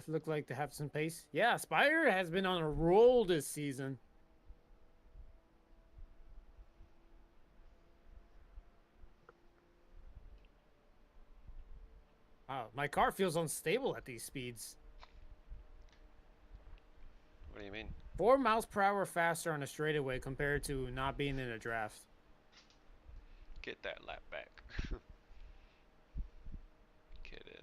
look like to have some pace. Yeah, Spire has been on a roll this season. Wow, my car feels unstable at these speeds. What do you mean? 4 miles per hour faster on a straightaway compared to not being in a draft. Get that lap back. Get in.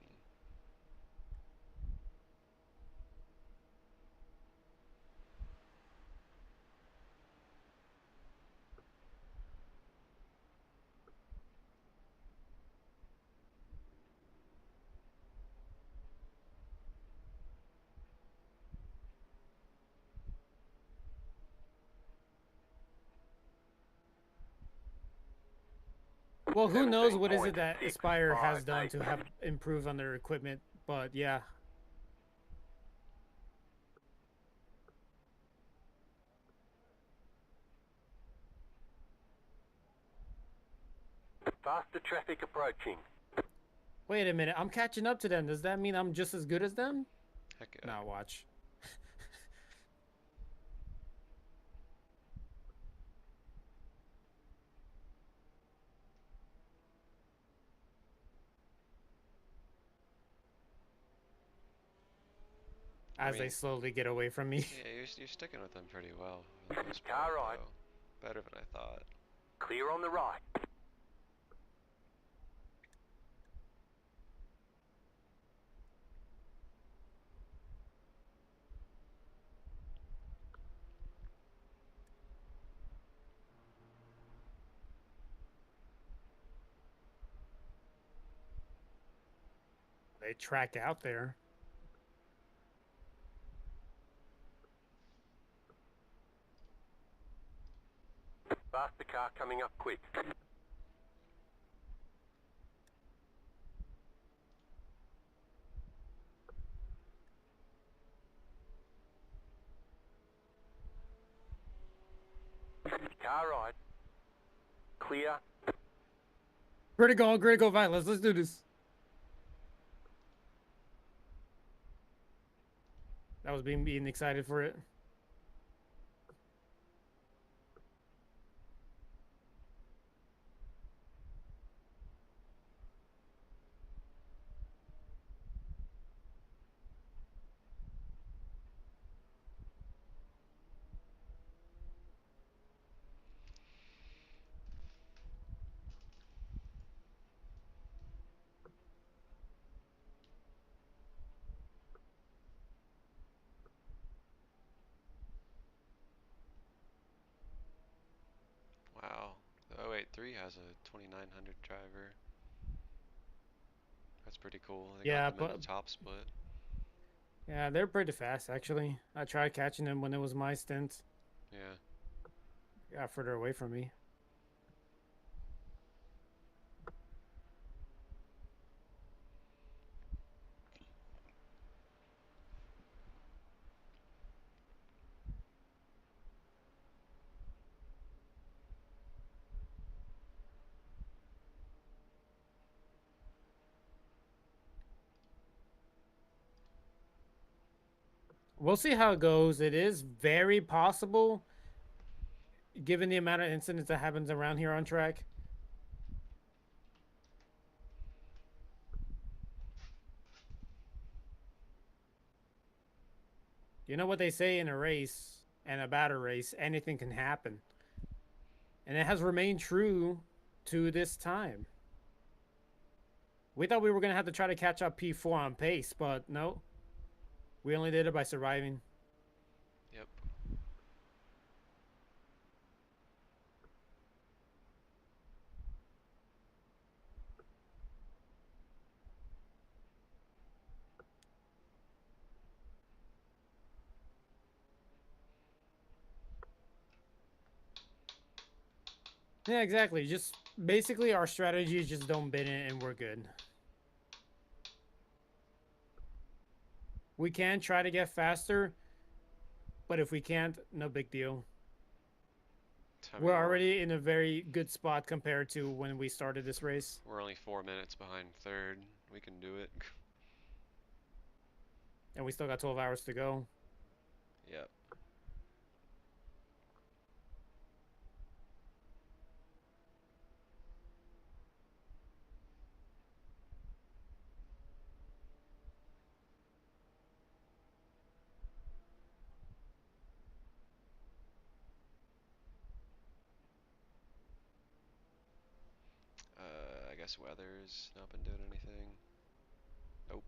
Well, who knows what is it that Aspire has 17.658. done to have improved on their equipment, but yeah. Faster traffic approaching. Wait a minute, I'm catching up to them. Does that mean I'm just as good as them? Heck yeah. Now watch. As they slowly get away from me. Yeah, you're sticking with them pretty well for the most Car part, ride. though. Better than I thought. Clear on the right. They track out there. Faster car coming up quick. Car ride. Clear. Critical violence. Let's do this. That was being excited for it. Wow. The 083 has a 2900 driver. That's pretty cool. They got Yeah, them in the but top split. yeah, they're pretty fast actually. I tried catching them when it was my stint. Yeah. Got further away from me. We'll see how it goes. It is very possible, given the amount of incidents that happens around here on track. You know what they say in a race and about a race, anything can happen. And it has remained true to this time. We thought we were going to have to try to catch up P4 on pace, but no. We only did it by surviving. Yep. Yeah, exactly. Just basically our strategy is just don't bid it and we're good. We can try to get faster, but if we can't, no big deal. I mean, We're already in a very good spot compared to when we started this race. we're only 4 minutes behind third. We can do it. And we still got 12 hours to go. Yep. I guess weather's not been doing anything. Nope.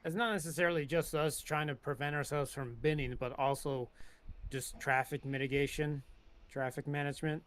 It's not necessarily just us trying to prevent ourselves from binning, but also just traffic mitigation, traffic management.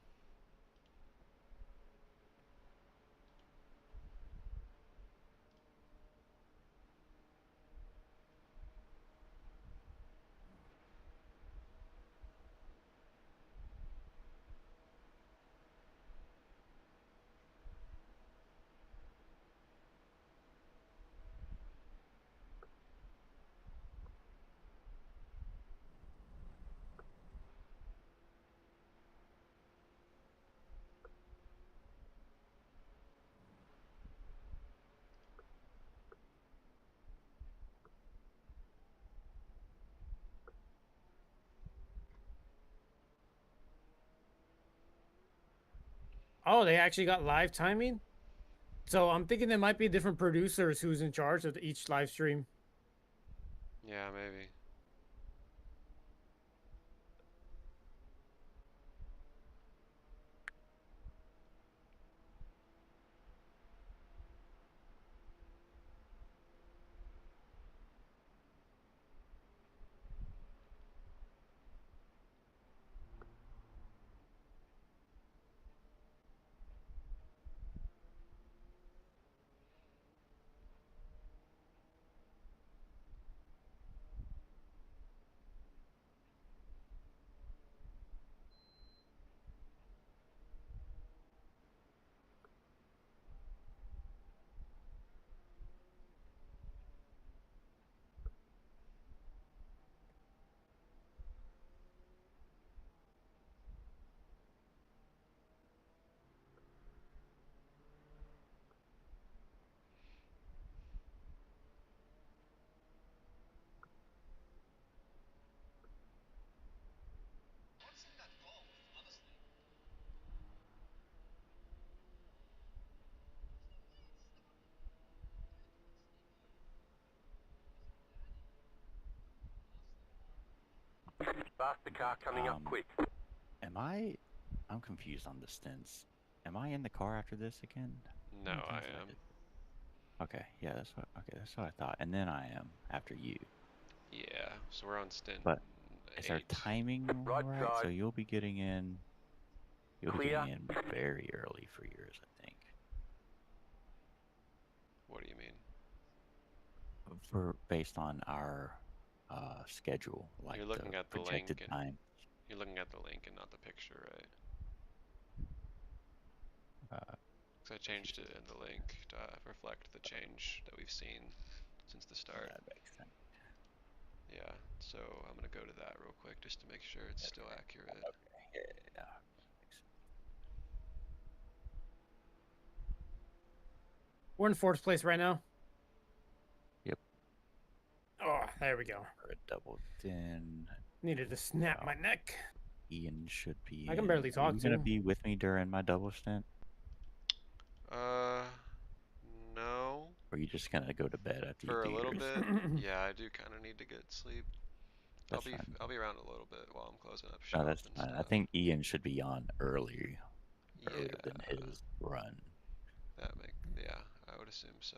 Oh, they actually got live timing? So I'm thinking there might be different producers who's in charge of each live stream. Yeah, maybe. Faster car coming up quick. I'm confused on the stints. Am I in the car after this again? How No, many I times did am. do this? Okay, yeah, that's what I thought. And then I am after you. Yeah, so we're on stint But is our 8. timing Right right? So side. you'll be getting in Clear. very early for yours, I think. What do you mean? For based on our schedule, like You're the looking at the projected link and time. you're looking at the link and not the picture, right? Uh, Because I changed it in the link to reflect the change that we've seen since the start. that makes sense. Yeah, so I'm gonna go to that real quick just to make sure it's still accurate. Okay, yeah. We're in fourth place right now. Yep. Oh, there we go. For a double in. Needed to snap my neck. Ian should be I can in. barely Are talk you to gonna him. be with me during my double stint? No. Or are you just gonna go to bed after you For a do little yours? bit. Yeah, I do kind of need to get sleep. That's fine. I'll be around a little bit while I'm closing up No, shop that's and fine. I stuff. think Ian should be on earlier than Yeah, his run. yeah, I would assume so.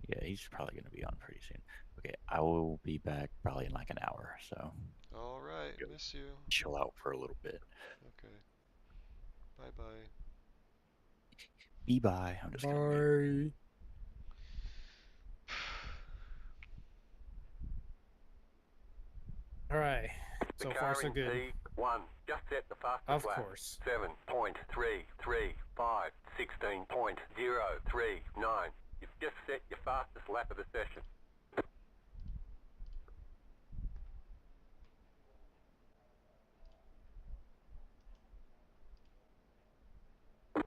Yeah, he's probably gonna be on pretty soon. Okay, I will be back probably in like an hour, so All right, Go. miss you. chill out for a little bit. Okay. Bye bye. Be bye. I'm just gonna mute. Bye. So car far, so in good. P1. Just set the fastest Of lap. course. 7.335, 16.039. You've just set your fastest lap of the session.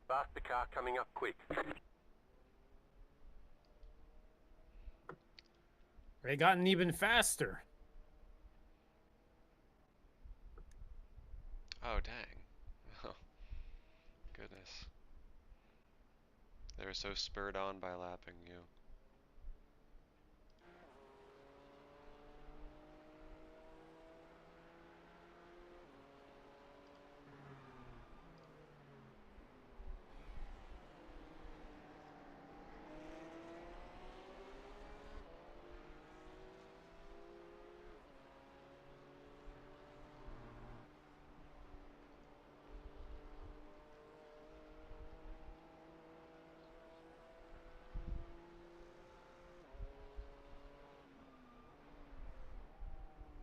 Faster car coming up quick. They gotten even faster. Oh, dang. Oh, goodness. They were so spurred on by lapping you.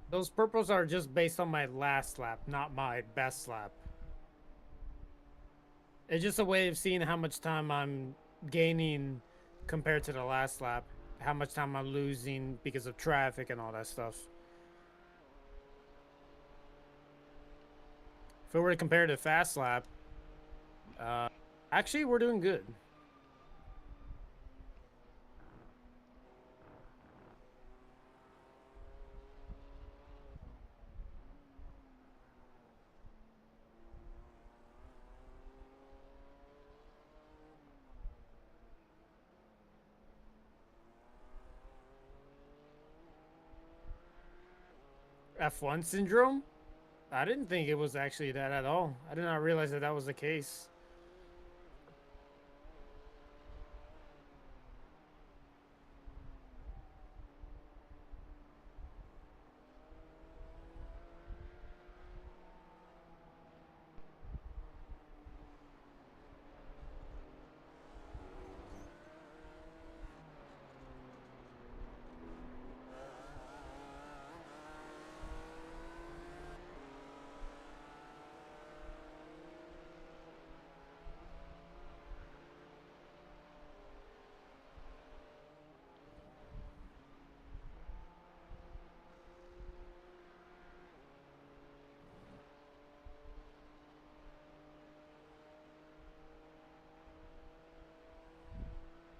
Those purples are just based on my last lap, not my best lap. It's just a way of seeing how much time I'm gaining compared to the last lap. How much time I'm losing because of traffic and all that stuff. If we were to compare to the fast lap, actually we're doing good. F1 syndrome? I didn't think it was actually that at all. I did not realize that that was the case.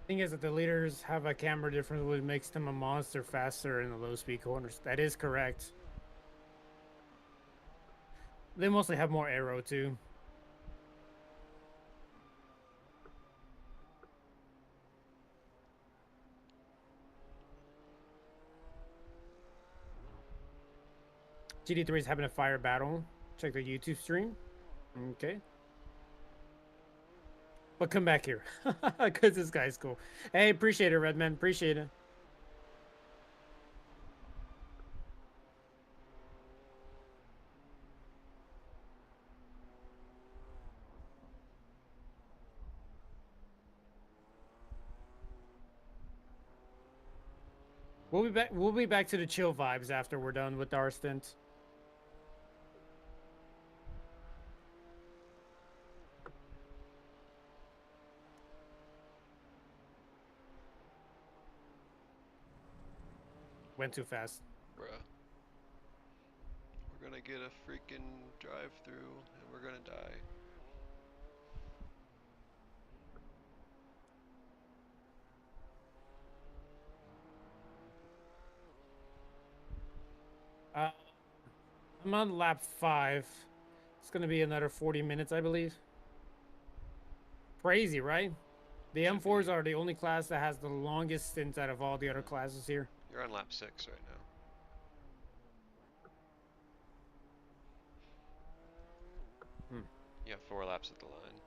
Thing is that the leaders have a camera difference, which makes them a monster faster in the low speed corners. That is correct. They mostly have more aero too. GD3 is having a fire battle. Check the YouTube stream. Okay. But come back here. Because this guy's cool. Hey, appreciate it, Redman. Appreciate it. We'll be back. We'll be back to the chill vibes after we're done with our stint. Went too fast. Bruh. We're gonna get a freaking drive-through and we're gonna die. I'm on lap 5. It's gonna be another 40 minutes, I believe. Crazy, right? The M4s are the only class that has the longest stint out of all the other classes here. You're on lap 6 right now. You have 4 laps at the line.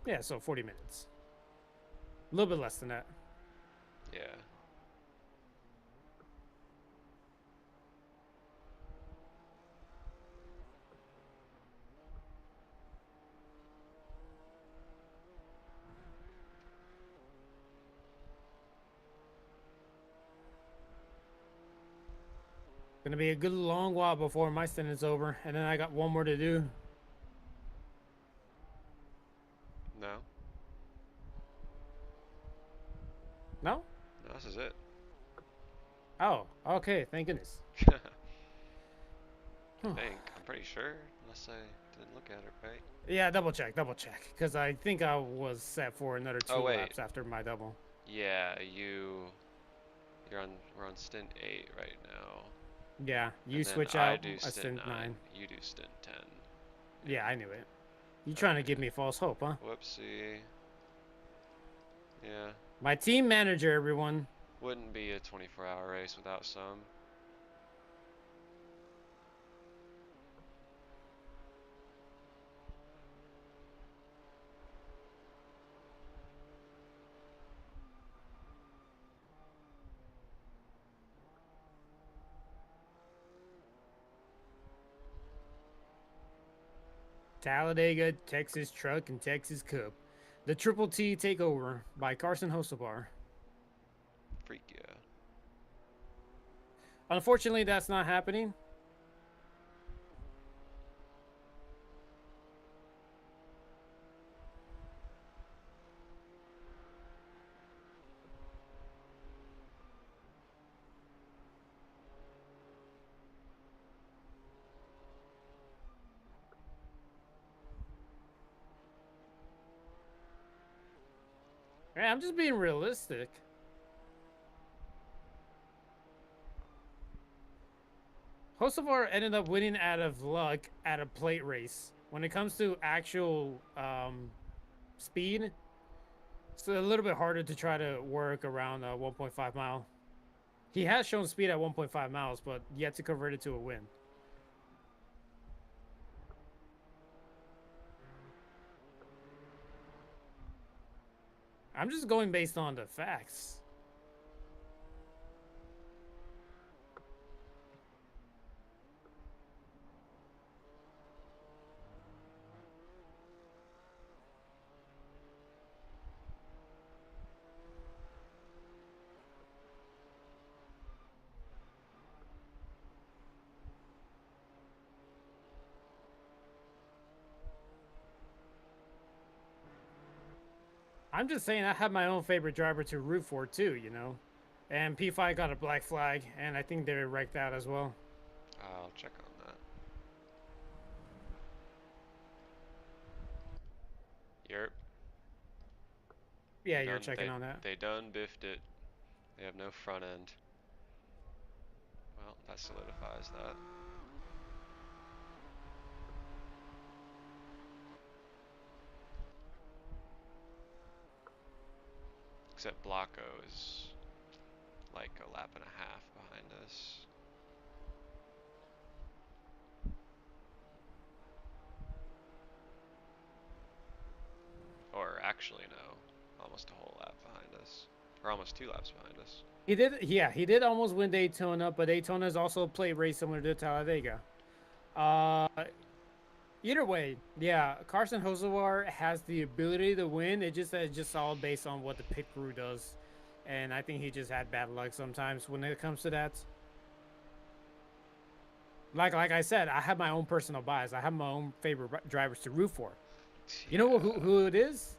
Yeah, so 40 minutes. A little bit less than that. Yeah. Gonna be a good long while before my stint is over, and then I got one more to do. No? No? No, this is it. Oh, okay. Thank goodness. I Huh. think. I'm pretty sure. Unless I didn't look at it, right? Yeah, double check, because I think I was set for another 2 Oh, wait. laps after my double. Yeah, we're on stint 8 right now. Yeah, you And then switch I out do a stint stint 9. 9. You do stint 10. Yeah, I knew it. You trying to give me false hope, huh? Whoopsie. Yeah. My team manager, everyone. Wouldn't be a 24-hour race without some. Talladega, Texas Truck, and Texas Cup. The Triple T Takeover by Carson Hocevar. Freak yeah. Unfortunately, that's not happening. Yeah, I'm just being realistic. Hocevar ended up winning out of luck at a plate race. When it comes to actual speed, it's a little bit harder to try to work around a 1.5 mile. He has shown speed at 1.5 miles, but yet to convert it to a win. I'm just going based on the facts. I'm just saying I have my own favorite driver to root for too, you know. And P5 got a black flag, and I think they're wrecked out as well. I'll check on that. Yerp. Yeah, you're checking on that. They done biffed it. They have no front end. Well, that solidifies that. Except Blanco is like a lap and a half behind us. Or actually, no. Almost a whole lap behind us. Or almost 2 laps behind us. He did, yeah, he did almost win Daytona, but Daytona is also a plate race similar to Talladega. Either way, yeah, Carson Hocevar has the ability to win. It's just all based on what the pit crew does, and I think he just had bad luck sometimes when it comes to that. Like I said, I have my own personal bias. I have my own favorite drivers to root for. You know who it is?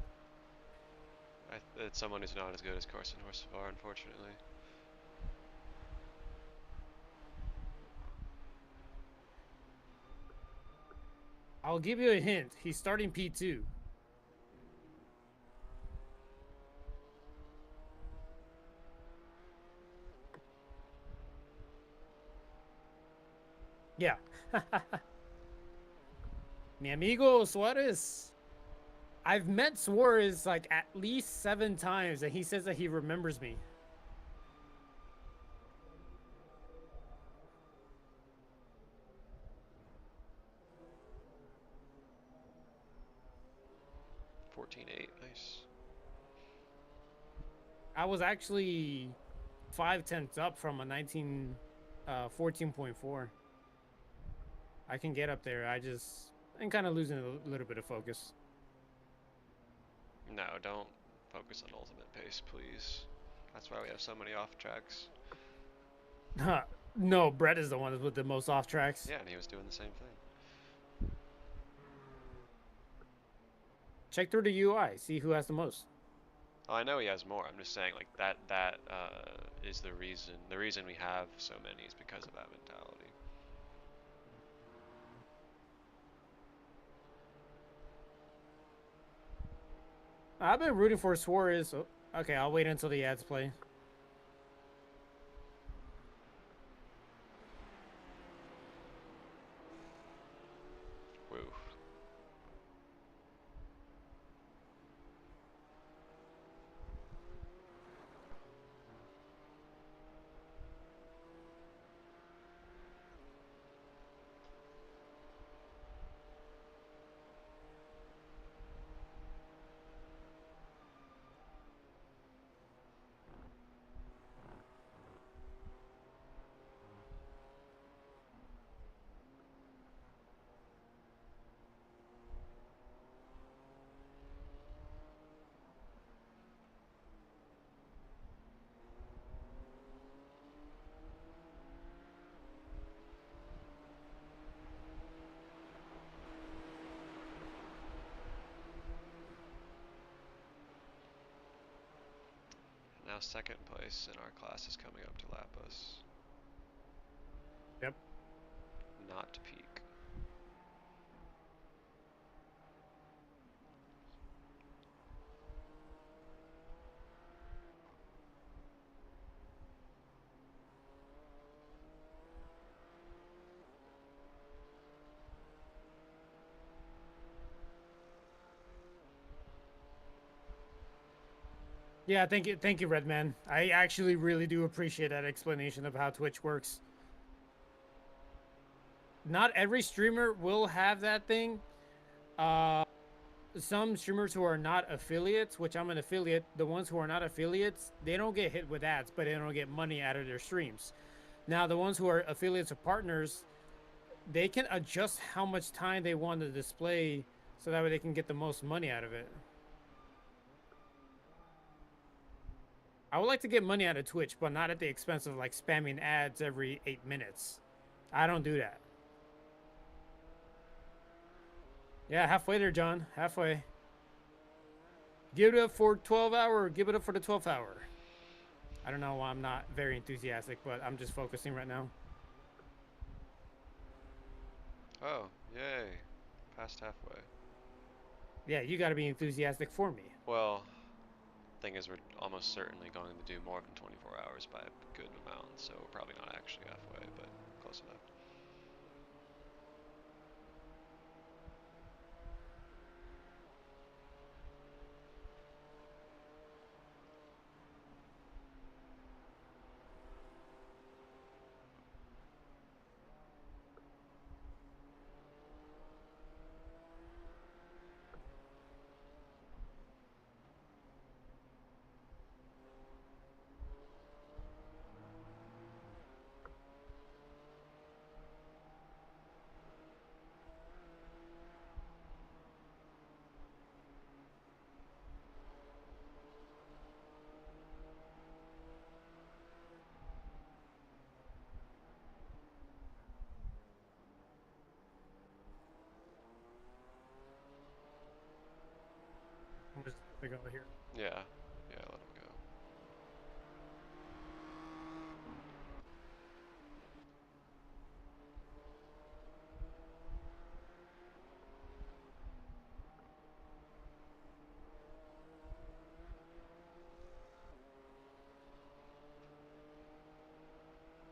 It's someone who's not as good as Carson Hocevar, unfortunately. I'll give you a hint. He's starting P2. Yeah. Mi amigo Suarez. I've met Suarez like at least 7 times, and he says that he remembers me. $14.8, nice. I was actually 5/10 up from a 14.4. I can get up there. I'm kind of losing a little bit of focus. No, don't focus on ultimate pace, please. That's why we have so many off tracks. No, Brett is the one with the most off tracks. Yeah, and he was doing the same thing. Check through the UI, see who has the most. Oh, I know he has more. I'm just saying, like that is the reason. The reason we have so many is because of that mentality. I've been rooting for Suarez. Oh, okay, I'll wait until the ads play. Woo. Now second place in our class is coming up to lap us. Yep. Not to peak. Yeah, thank you, Redman. I actually really do appreciate that explanation of how Twitch works. Not every streamer will have that thing. Some streamers who are not affiliates, which I'm an affiliate, the ones who are not affiliates, they don't get hit with ads, but they don't get money out of their streams. Now, the ones who are affiliates or partners, they can adjust how much time they want to display so that way they can get the most money out of it. I would like to get money out of Twitch, but not at the expense of like spamming ads every 8 minutes. I don't do that. Yeah, halfway there, John. Halfway. Give it up for 12 hour. Give it up for the 12th hour. I don't know why I'm not very enthusiastic, but I'm just focusing right now. Oh, yay. Past halfway. Yeah, you got to be enthusiastic for me. Well, thing is we're almost certainly going to do more than 24 hours by a good amount, so we're probably not actually halfway, but close enough. I'm just gonna go here. Yeah, let him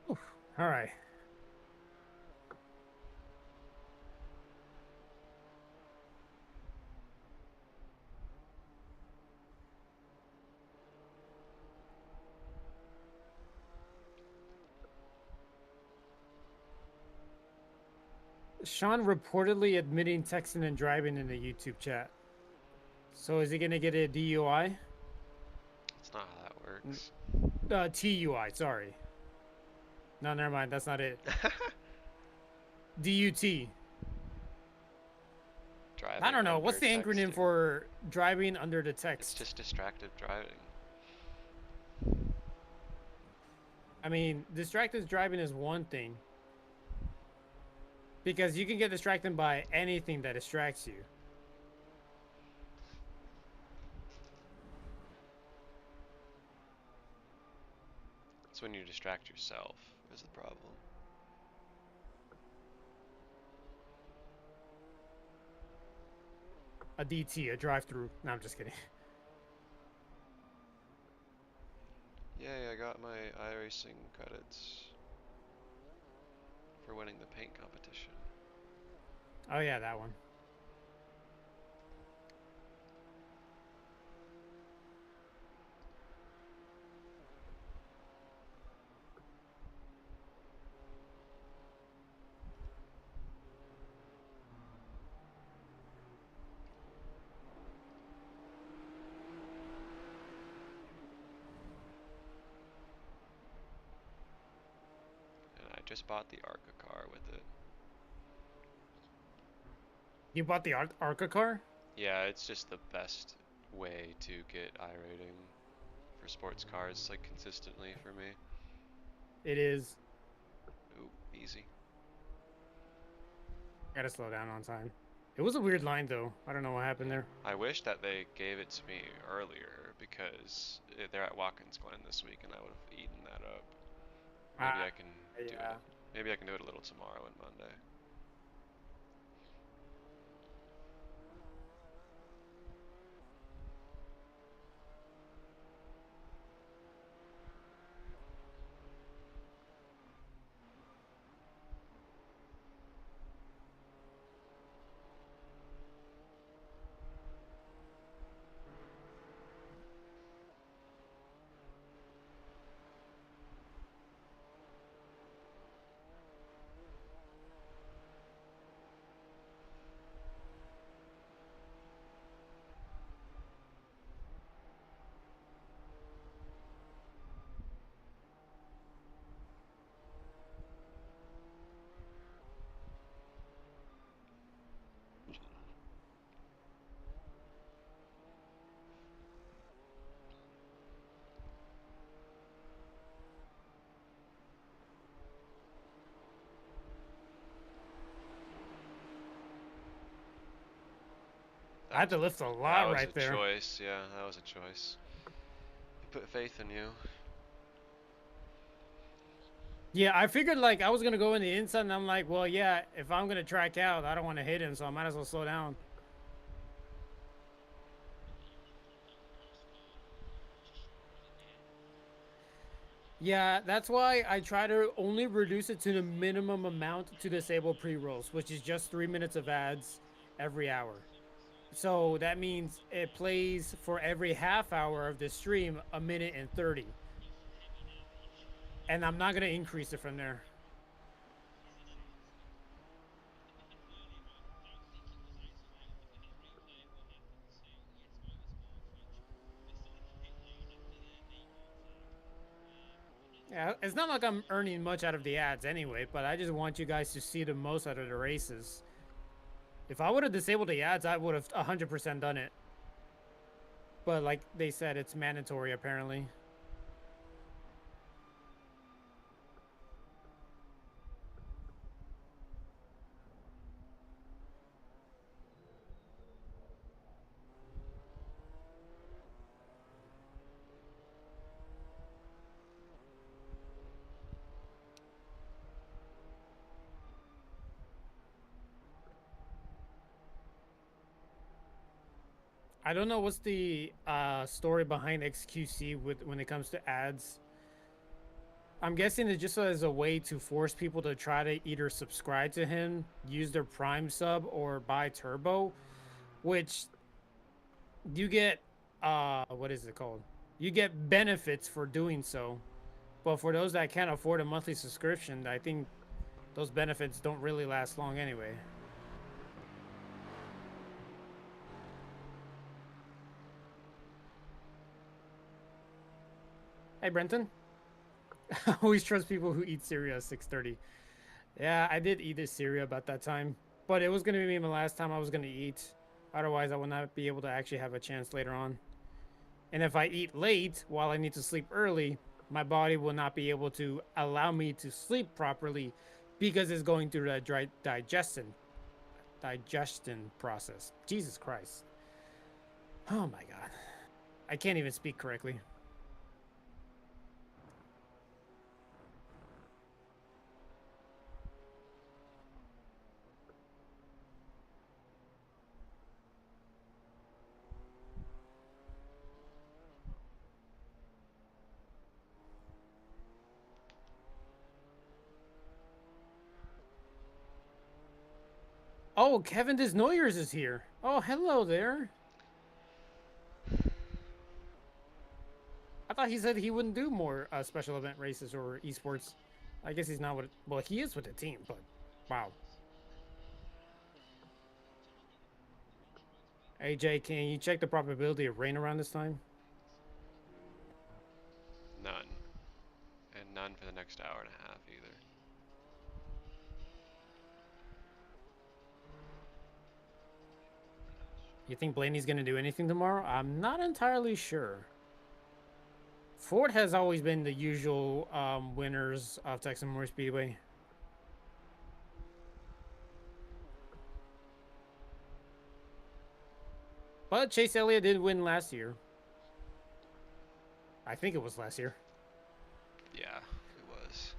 go. All right. Sean reportedly admitting texting and driving in the YouTube chat. So is he gonna get a DUI? That's not how that works. TUI, sorry. No, never mind. That's not it. DUT. Driving I don't know. What's the under acronym texting. for driving under the It's text? just distracted driving. I mean, distracted driving is one thing. Because you can get distracted by anything that distracts you. It's when you distract yourself is the problem. A DT, a drive-through. No, I'm just kidding. Yay, I got my iRacing credits for winning the paint competition. Oh yeah, that one. And I just bought the Arca car with it. You bought the Arca car? Yeah, it's just the best way to get iRating for sports cars, like, consistently for me. It is. Ooh, easy. Gotta slow down on time. It was a weird line though. I don't know what happened there. I wish that they gave it to me earlier because they're at Watkins Glen this week and I would have eaten that up. Maybe I can do yeah. it. Maybe I can do it a little tomorrow and Monday. I had to lift a lot right there. That was a choice, yeah, that was a choice. I put faith in you. Yeah, I figured like I was gonna go in the inside, and I'm like, well, yeah, if I'm gonna track out, I don't want to hit him, so I might as well slow down. Yeah, that's why I try to only reduce it to the minimum amount to disable pre-rolls, which is just 3 minutes of ads every hour. So that means it plays for every half hour of the stream 1:30. And I'm not gonna increase it from there. Yeah, it's not like I'm earning much out of the ads anyway, but I just want you guys to see the most out of the races. If I would have disabled the ads, I would have 100% done it. But like they said, it's mandatory apparently. I don't know what's the story behind XQC when it comes to ads. I'm guessing it's just as a way to force people to try to either subscribe to him, use their Prime sub, or buy Turbo, which you get what is it called? You get benefits for doing so. But for those that can't afford a monthly subscription, I think those benefits don't really last long anyway. Hey, Brenton. I always trust people who eat cereal at 6:30. Yeah, I did eat this cereal about that time. But it was going to be my last time I was going to eat. Otherwise, I would not be able to actually have a chance later on. And if I eat late while I need to sleep early, My body will not be able to allow me to sleep properly because it's going through the digestion process. Jesus Christ. Oh my God. I can't even speak correctly. Oh, Kevin Desnoyers is here. Oh, hello there. I thought he said he wouldn't do more special event races or esports. I guess he's not with. Well, he is with the team, but wow. AJ, can you check the probability of rain around this time? None. And none for the next hour and a half either. You think Blaney's going to do anything tomorrow? I'm not entirely sure. Ford has always been the usual winners of Texas Motor Speedway. But Chase Elliott did win last year. I think it was last year. Yeah, it was.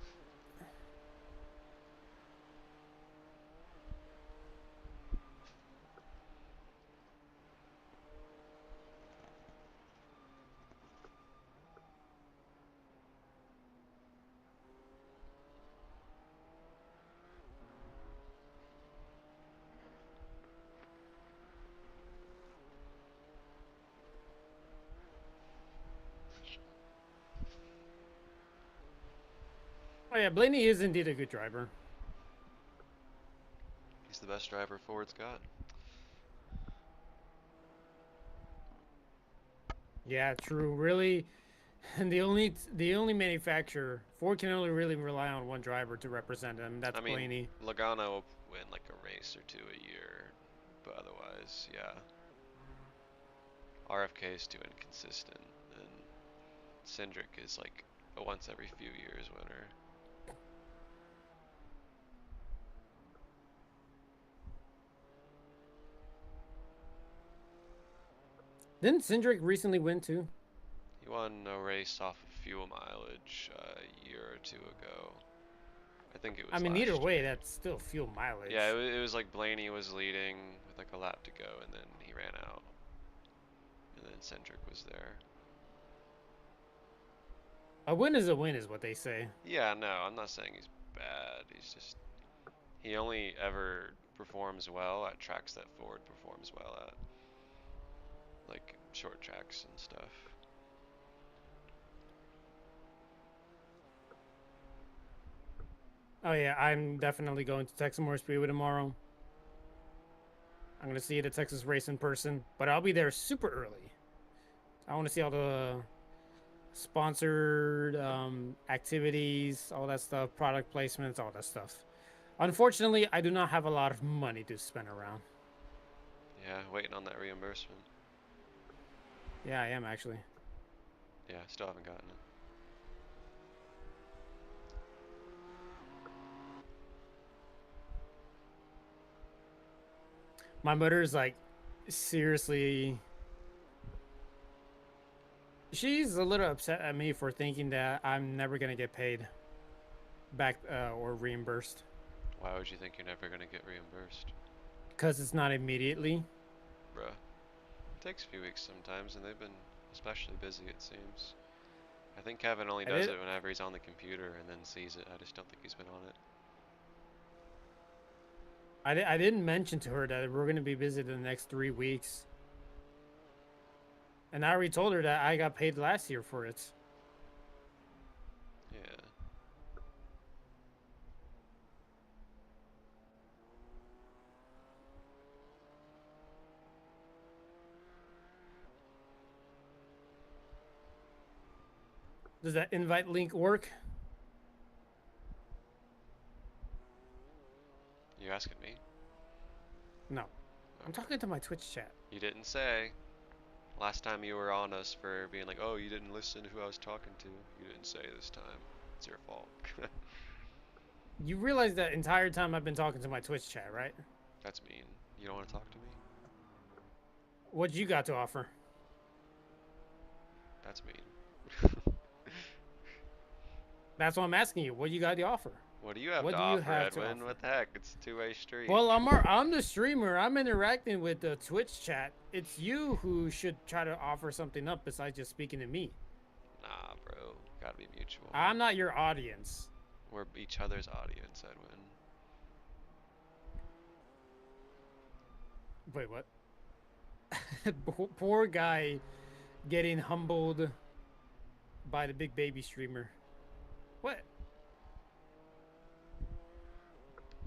Oh yeah, Blaney is indeed a good driver. He's the best driver Ford's got. Yeah, true. Really, and the only manufacturer Ford can only really rely on one driver to represent them. That's I mean, Blaney. Logano will win like a race or two a year, but otherwise, yeah. RFK is too inconsistent, and Cindric is like a once every few years winner. Didn't Cindric recently win too? He won a race off of fuel mileage a year or two ago. I think it was I mean, last either way, year. that's still fuel mileage. Yeah, it was like Blaney was leading with like a lap to go, and then he ran out. And then Cindric was there. A win is a win, is what they say. Yeah, no, I'm not saying he's bad. He's just, he only ever performs well at tracks that Ford performs well at. Like short tracks and stuff. Oh yeah, I'm definitely going to Texas Motor Speedway tomorrow. I'm gonna see the Texas race in person, but I'll be there super early. I want to see all the sponsored activities, all that stuff, product placements, all that stuff. Unfortunately, I do not have a lot of money to spend around. Yeah, waiting on that reimbursement. Yeah, I am actually. Yeah, still haven't gotten it. My mother is like, seriously. She's a little upset at me for thinking that I'm never gonna get paid back or reimbursed Why would you think you're never gonna get reimbursed? because it's not immediately. Bruh. It takes a few weeks sometimes, and they've been especially busy, it seems. I think Kevin only does it whenever he's on the computer and then sees it. I just don't think he's been on it. I didn't mention to her that we're going to be busy the next 3 weeks. And I already told her that I got paid last year for it. Yeah. Does that invite link work? You asking me? Oh. No. I'm talking to my Twitch chat. You didn't say. Last time you were on us for being like, oh, you didn't listen to who I was talking to. You didn't say this time. It's your fault. You realize that entire time I've been talking to my Twitch chat, right? That's mean. You don't want to talk to me? What you got to offer? That's mean. That's what I'm asking you. What you got to offer? What do you have What to do you offer, have to Edwin? offer? What the heck? It's a two-way street. Well, I'm the streamer. I'm interacting with the Twitch chat. It's you who should try to offer something up besides just speaking to me. Nah, bro. Gotta be mutual. I'm not your audience. We're each other's audience, Edwin. Wait, what? Poor guy getting humbled by the big baby streamer. What?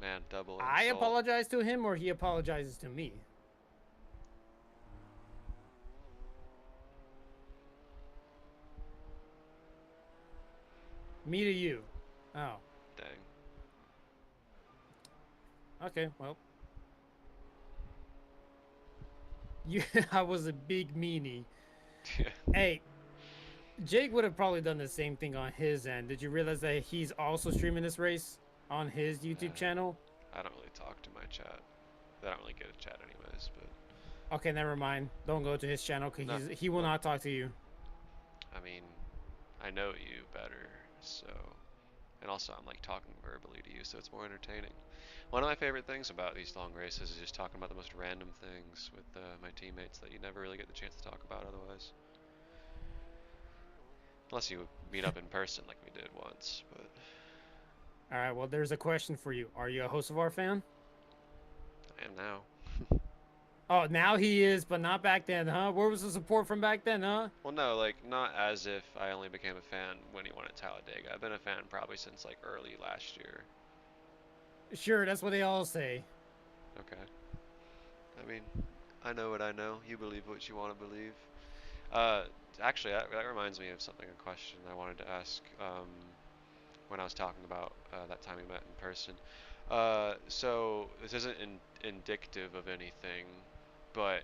Man, double I insult. apologize to him or he apologizes to me? Me to you. Oh. Dang. Okay, well. I was a big meanie. Hey, Jake would have probably done the same thing on his end. Did you realize that he's also streaming this race on his YouTube channel? I don't really talk to my chat. I don't really get a chat anyways, but... Okay, never mind. Don't go to his channel because No, he will not talk to you. I mean, I know you better, so... And also, I'm like talking verbally to you, so it's more entertaining. One of my favorite things about these long races is just talking about the most random things with my teammates that you never really get the chance to talk about otherwise. Unless you meet up in person like we did once, but... Alright, well, there's a question for you. Are you a Hocevar fan? I am now. Oh, now he is, but not back then, huh? Where was the support from back then, huh? Well, no, like, not as if I only became a fan when he won at Talladega. I've been a fan probably since, like, early last year. Sure, that's what they all say. Okay. I mean, I know what I know. You believe what you want to believe. Actually, that reminds me of something, a question I wanted to ask when I was talking about that time we met in person. So, this isn't indicative of anything, but,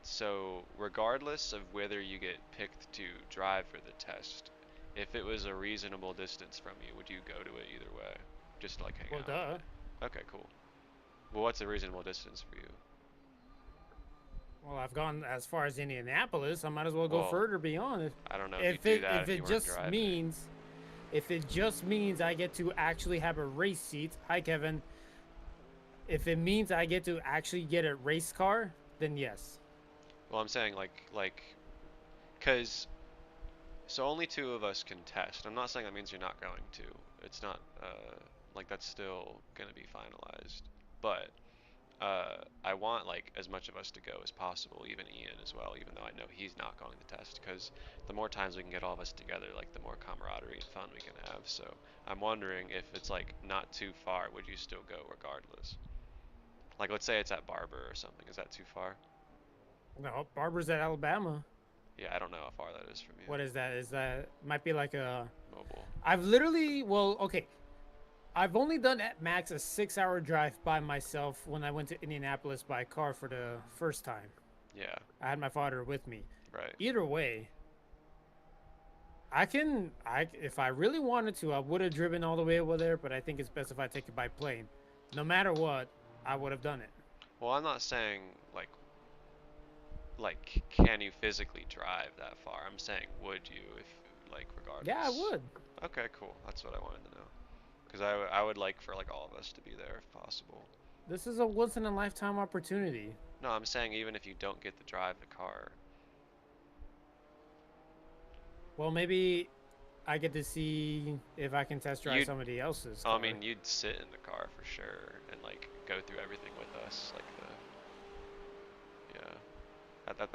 so regardless of whether you get picked to drive for the test, if it was a reasonable distance from you, would you go to it either way? Just to, like, hang Well, out? duh. Okay, cool. Well, what's a reasonable distance for you? Well, I've gone as far as Indianapolis. I might as well go Well, further beyond it. I don't know if you do that If if it you weren't just driving. means, if it just means I get to actually have a race seat. Hi, Kevin. If it means I get to actually get a race car, then yes. Well, I'm saying cause so only two of us can test. I'm not saying that means you're not going to. It's not like that's still gonna be finalized. But I want like as much of us to go as possible, even Ian as well, even though I know he's not going to test, because the more times we can get all of us together, like the more camaraderie and fun we can have. So I'm wondering if it's like not too far, would you still go regardless? Like let's say it's at Barber or something. Is that too far? No, Barber's at Alabama. Yeah, I don't know how far that is from you. What is that? Is that might be like a? Mobile. I've literally, well, okay. I've only done at max a 6-hour drive by myself when I went to Indianapolis by car for the first time. Yeah. I had my father with me. Right. Either way, if I really wanted to, I would have driven all the way over there, but I think it's best if I take it by plane. No matter what, I would have done it. Well, I'm not saying like can you physically drive that far? I'm saying would you, if like regardless. Yeah, I would. Okay, cool. That's what I wanted to know. Because I would like for like all of us to be there if possible. This is a once in a lifetime opportunity. No, I'm saying even if you don't get to drive the car. Well, maybe I get to see if I can test drive somebody else's car. I mean, you'd sit in the car for sure and like go through everything with us, like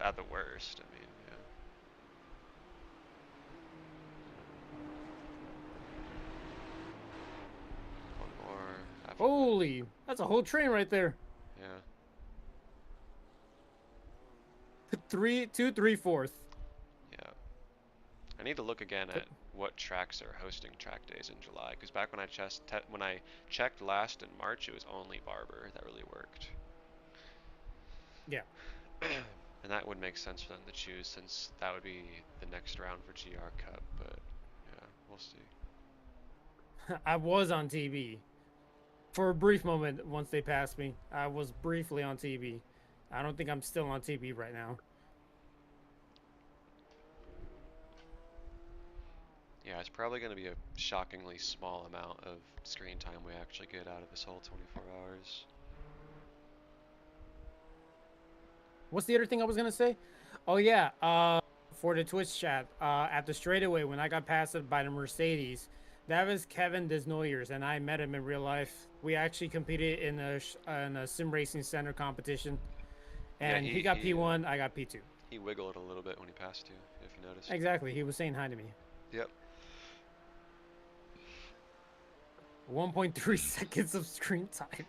at the worst. I mean, yeah. One more. After Holy, that's a whole train right there. that. Yeah. 2 3/4. Yeah. I need to look again at what tracks are hosting track days in July, because back when I checked last in March, it was only Barber that really worked. Yeah. And that would make sense for them to choose since that would be the next round for GR Cup, but yeah, we'll see. I was on TV for a brief moment once they passed me. I was briefly on TV. I don't think I'm still on TV right now. Yeah, it's probably going to be a shockingly small amount of screen time we actually get out of this whole 24 hours. What's the other thing I was gonna say? Oh yeah, for the Twitch chat, at the straightaway when I got passed by the Mercedes, that was Kevin Desnoyers, and I met him in real life. We actually competed in a sim racing center competition, and Yeah, he got P1, I got P2. He wiggled a little bit when he passed you, if you noticed. Exactly, he was saying hi to me. Yep. 1.3 seconds of screen time.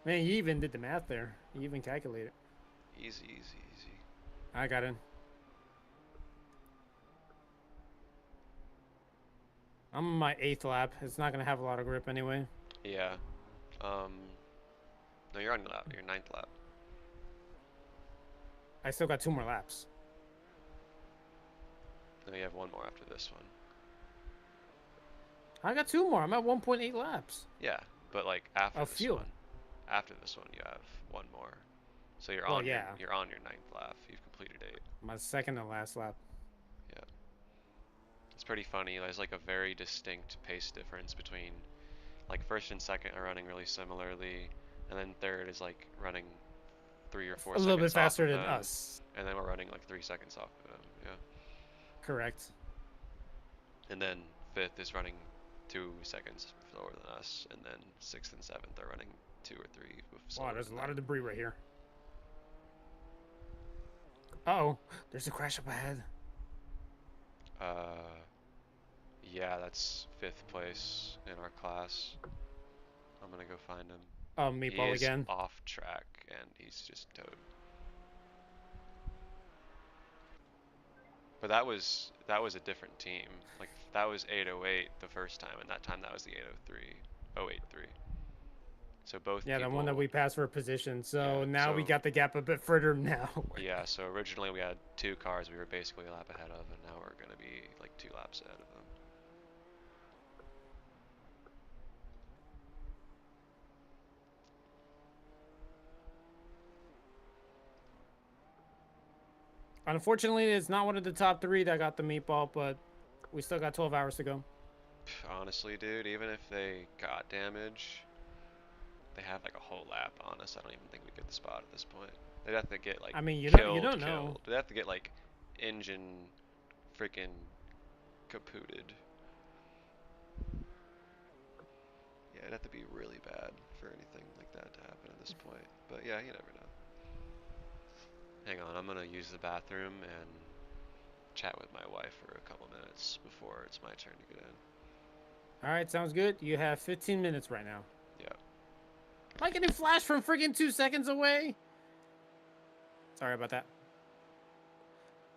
Man, he even did the math there. He even calculated. Easy, easy, easy. I got in. I'm on my 8th lap. It's not gonna have a lot of grip anyway. Yeah. No, you're on your 9th lap. I still got 2 more laps. No, you have one more after this one. I got 2 more. I'm at 1.8 laps. Yeah, but like after Of this fuel. one, after this one, you have one more. So you're Well, on yeah. you're on your 9th lap. You've completed 8. My second and last lap. Yeah. It's pretty funny. There's like a very distinct pace difference between like first and second are running really similarly, and then third is like running 3 or 4 A seconds little bit off faster of than them, us. and then we're running like 3 seconds off of them. Yeah. Correct. And then fifth is running 2 seconds slower than us, and then 6th and 7th are running 2 or 3 slower. Wow, there's a than lot of them. debris right here. Uh-oh, there's a crash up ahead. Yeah, that's 5th place in our class. I'm gonna go find him. Oh, He meatball is again. off track, and he's just towed. But that was a different team. Like that was 808 the first time, and that time that was the 803, 083. So both Yeah, people, the one that we passed for a position. So Yeah, now we so- got the gap a bit further now. Yeah, so originally we had 2 cars we were basically a lap ahead of, and now we're gonna be like 2 laps ahead of them. Unfortunately, it's not one of the top 3 that got the meatball, but we still got 12 hours to go. Honestly, dude, even if they got damage, they have like a whole lap on us. I don't even think we get the spot at this point. They'd have to get like I mean, you killed, don't know. They'd have to get like engine freaking kapooted. Yeah, it'd have to be really bad for anything like that to happen at this point. But yeah, you never know. Hang on, I'm gonna use the bathroom and chat with my wife for a couple minutes before it's my turn to get in. All right, sounds good. You have 15 minutes right now. Yeah. Am I getting flashed from freaking 2 seconds away? Sorry about that.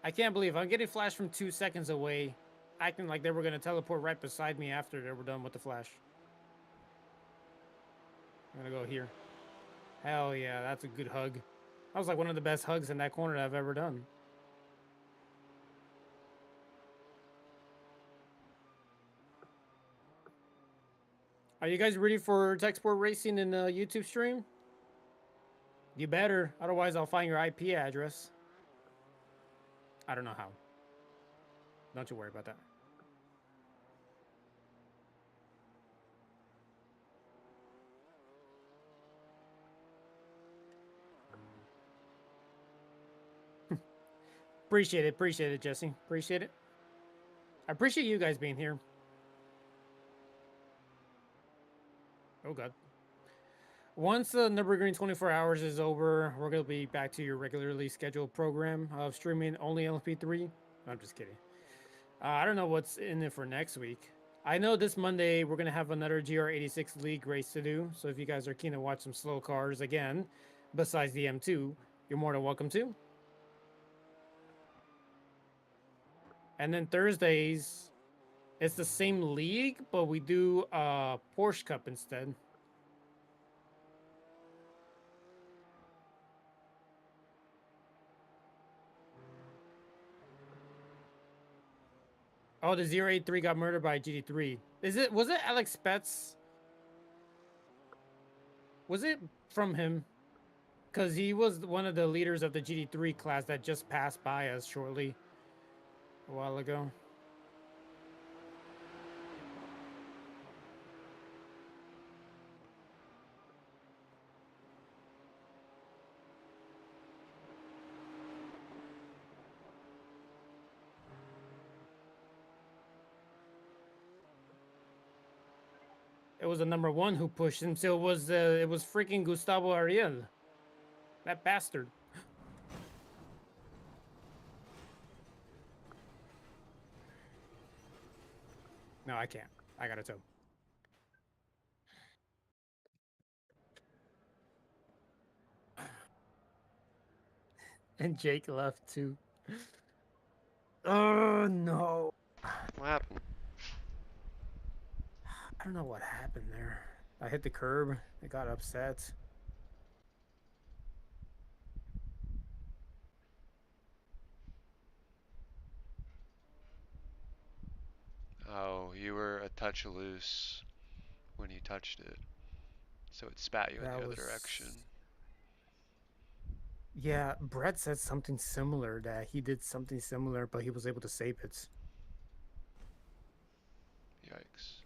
I can't believe I'm getting flashed from 2 seconds away, acting like they were gonna teleport right beside me after they were done with the flash. I'm gonna go here. Hell yeah, that's a good hug. That was like one of the best hugs in that corner I've ever done. Are you guys ready for TechSport Racing in the YouTube stream? You better, otherwise I'll find your IP address. I don't know how. Don't you worry about that. Appreciate it, Jesse. Appreciate it. I appreciate you guys being here. Oh god. Once the Nürburgring 24 hours is over, we're gonna be back to your regularly scheduled program of streaming only LP3. I'm just kidding. I don't know what's in it for next week. I know this Monday we're gonna have another GR86 League race to do. So if you guys are keen to watch some slow cars again, besides the M2, you're more than welcome to. And then Thursdays, it's the same league, but we do Porsche Cup instead. Oh, the 083 got murdered by GD3. Was it Alex Spetz? Was it from him? Because he was one of the leaders of the GD3 class that just passed by us shortly a while ago. It was the number one who pushed him. So it was freaking Gustavo Ariel, that bastard. No, I can't. I gotta tow. And Jake left too. Oh no. What happened? I don't know what happened there. I hit the curb. It got upset. Oh, you were a touch loose when you touched it, so it spat you in the other direction. Yeah, Brett said something similar, that he did something similar, but he was able to save it. Yikes.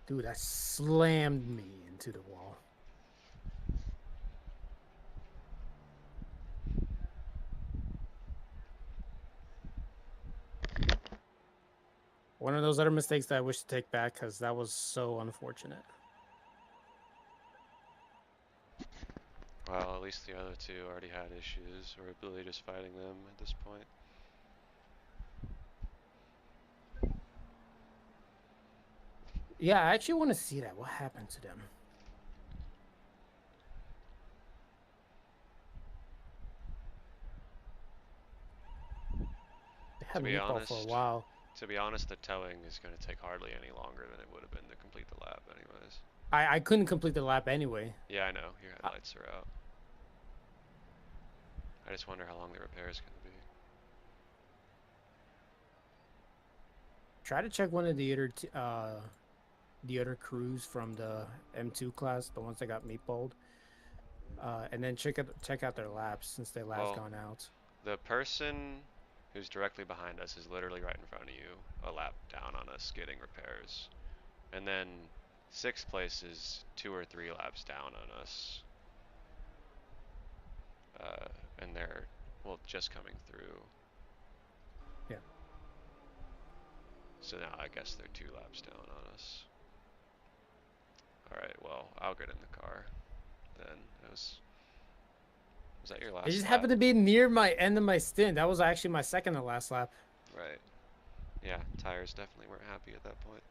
Dude, that slammed me into the wall. One of those other mistakes that I wish to take back, because that was so unfortunate. Well, at least the other two already had issues. We're really just fighting them at this point. Yeah, I actually want to see that. What happened to them? They had meatball for a while. To be honest, the towing is going to take hardly any longer than it would have been to complete the lap anyways. I couldn't complete the lap anyway. Yeah, I know. Your headlights are out. I just wonder how long the repair is going to be. Try to check one of the other crews from the M2 class, the ones that got meatballed. And then check out their laps since they last gone out. The person who's directly behind us is literally right in front of you, a lap down on us getting repairs. And then 6th place is 2 or 3 laps down on us. And they're, well, just coming through. Yeah. So now I guess they're 2 laps down on us. Alright, well, I'll get in the car then. Was that your last It just lap? happened to be near my end of my stint. That was actually my second to last lap. Right. Yeah, tires definitely weren't happy at that point.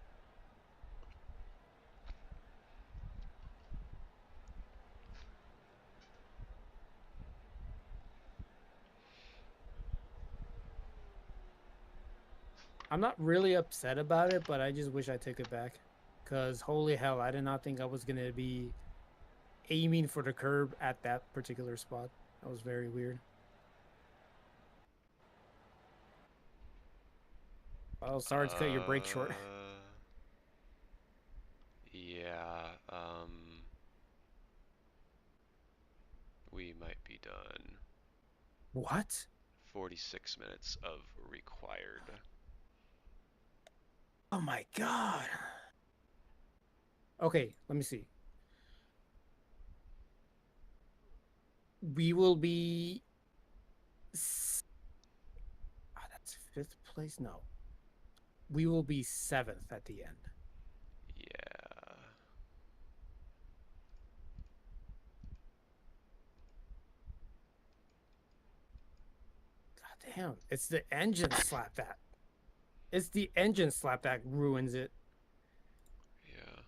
I'm not really upset about it, but I just wish I took it back. Because holy hell, I did not think I was going to be aiming for the curb at that particular spot. That was very weird. Oh, sorry to cut your break short. Yeah, we might be done. What? 46 minutes of required. Oh my god. Okay, let me see. We will be... Oh, that's 5th place? No. We will be 7th at the end. Yeah. God damn. It's the engine slap that. It's the engine slap that ruins it. Yeah.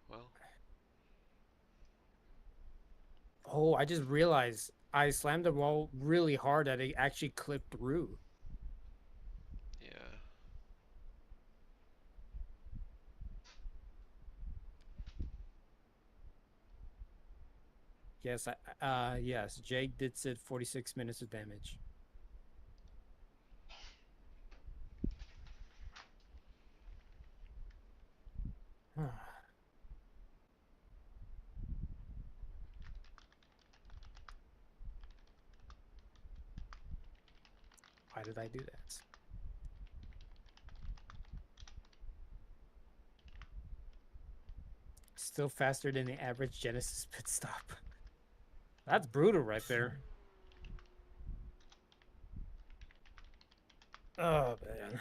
Well. Oh, I just realized I slammed the wall really hard that it actually clipped through. Yeah. Yes, yes, Jake did sit 46 minutes of damage. Why did I do that? Still faster than the average Genesis pit stop. That's brutal right there. Oh, man.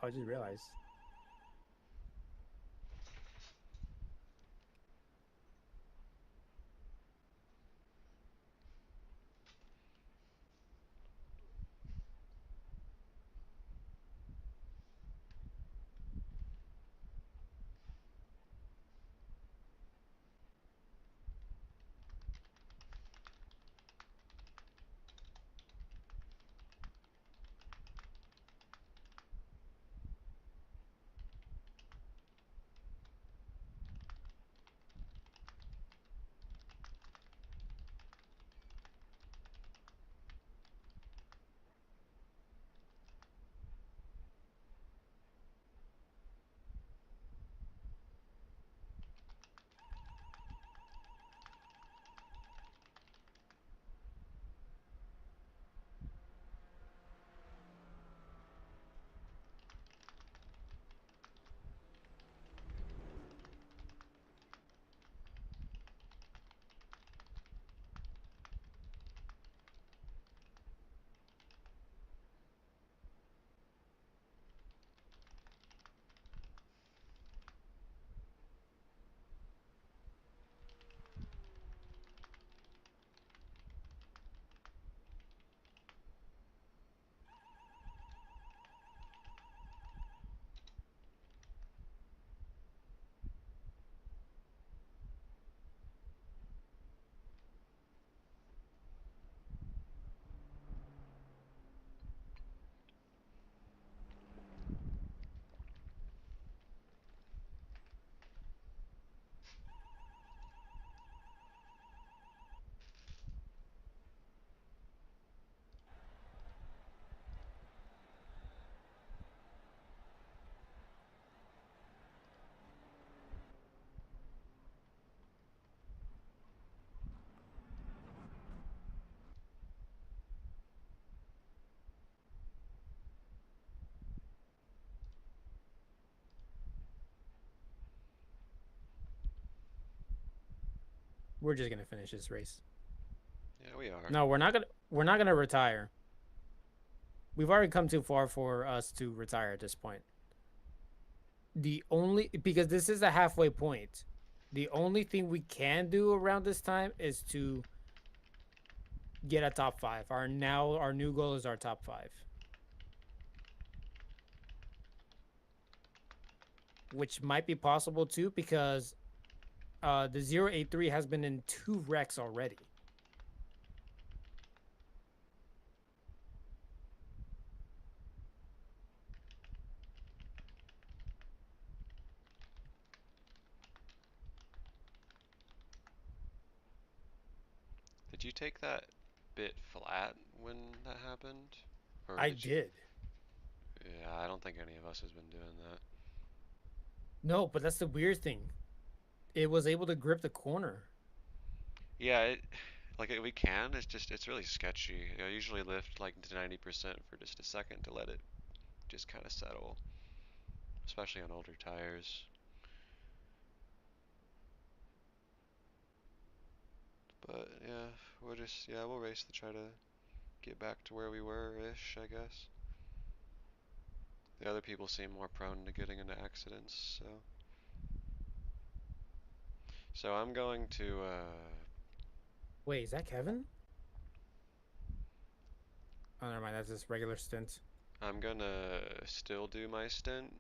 I just realized. We're just gonna finish this race. Yeah, we are. No, we're not gonna. We're not gonna retire. We've already come too far for us to retire at this point. The only because this is a halfway point. The only thing we can do around this time is to get a top 5. Our new goal is our top 5. Which might be possible too because the 083 has been in 2 wrecks already. Did you take that bit flat when that happened? Or I did you? did. Yeah, I don't think any of us has been doing that. No, but that's the weird thing. It was able to grip the corner. Yeah, we can. It's just it's really sketchy. I usually lift like to 90% for just a second to let it just kind of settle, especially on older tires. But yeah, we'll race to try to get back to where we were ish, I guess. The other people seem more prone to getting into accidents, so I'm going to Wait, is that Kevin? Oh, never mind. That's just regular stint. I'm gonna still do my stint,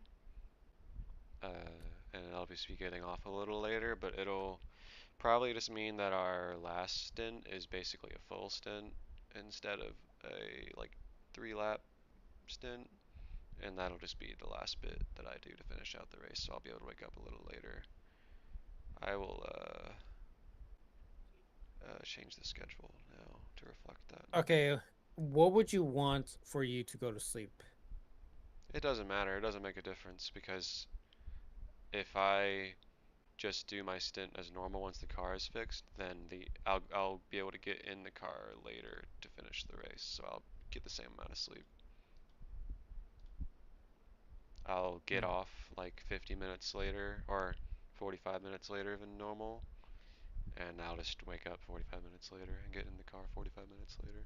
and I'll be getting off a little later, but it'll probably just mean that our last stint is basically a full stint instead of a like 3 lap stint, and that'll just be the last bit that I do to finish out the race, so I'll be able to wake up a little later. I will change the schedule now to reflect that. Okay, what would you want for you to go to sleep? It doesn't matter, it doesn't make a difference, because if I just do my stint as normal once the car is fixed, then I'll be able to get in the car later to finish the race, so I'll get the same amount of sleep. I'll get off like 50 minutes later or 45 minutes later than normal, and I'll just wake up 45 minutes later and get in the car 45 minutes later.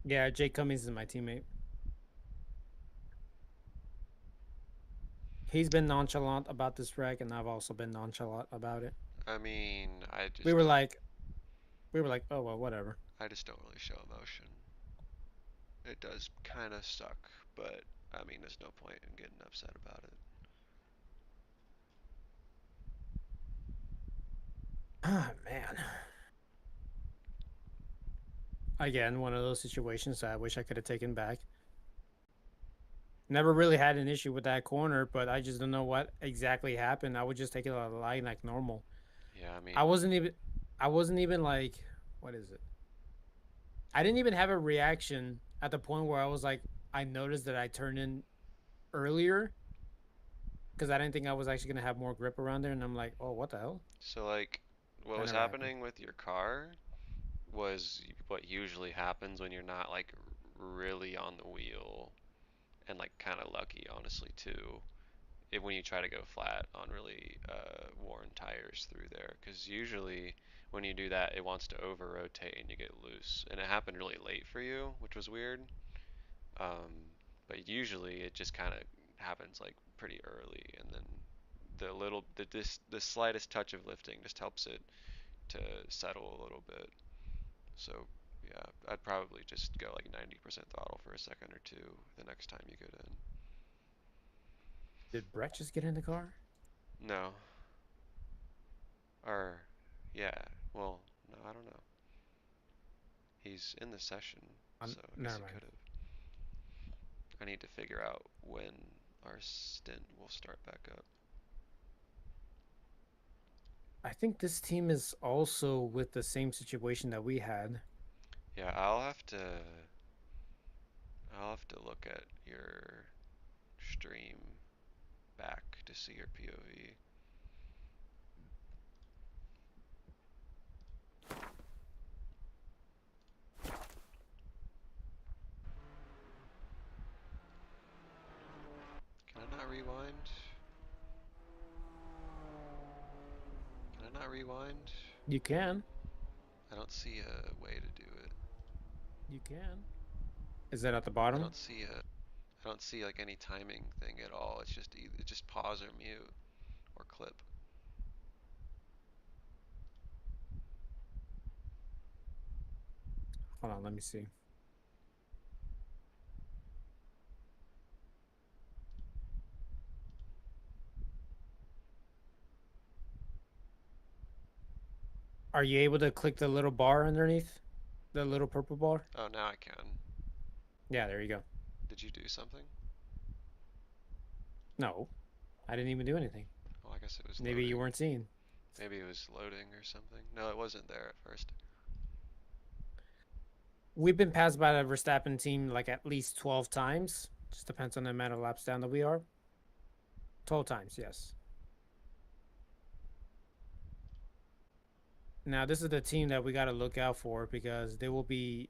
Yeah, Jake Cummings is my teammate. He's been nonchalant about this wreck, and I've also been nonchalant about it. I mean, I just We were like, oh well, whatever. I just don't really show emotion. It does kind of suck, but I mean, there's no point in getting upset about it. Ah, man. Again, one of those situations that I wish I could have taken back. Never really had an issue with that corner, but I just don't know what exactly happened. I would just take it on a line like normal. Yeah, I mean, I wasn't even like, what is it? I didn't even have a reaction at the point where I was like, I noticed that I turned in earlier because I didn't think I was actually gonna have more grip around there, and I'm like, oh, what the hell? so like, what That was never happened. happening with your car was what usually happens when you're not like really on the wheel, and like kind of lucky, honestly, too. When you try to go flat on really worn tires through there, because usually when you do that, it wants to over rotate and you get loose. And it happened really late for you, which was weird. But usually it just kind of happens like pretty early, and then the slightest touch of lifting just helps it to settle a little bit. So yeah, I'd probably just go like 90% throttle for a second or two the next time you get in. Did Brett just get in the car? No. Or, yeah, well, no, I don't know. He's in the session, so I guess Never he mind. could have. I need to figure out when our stint will start back up. I think this team is also with the same situation that we had. Yeah, I'll have to look at your stream back to see your POV. Can I not rewind? Can I not rewind? You can. I don't see a way to do it. You can. Is that at the I bottom? don't see like any timing thing at all. It's just pause or mute or clip. Hold on, let me see. Are you able to click the little bar underneath? The little purple bar? Oh, now I can. Yeah, there you go. Did you do something? No, I didn't even do anything. Well, I guess it was Maybe loading. you weren't seeing. Maybe it was loading or something. No, it wasn't there at first. We've been passed by the Verstappen team like at least 12 times. Just depends on the amount of laps down that we are. 12 times, yes. Now, this is the team that we got to look out for because they will be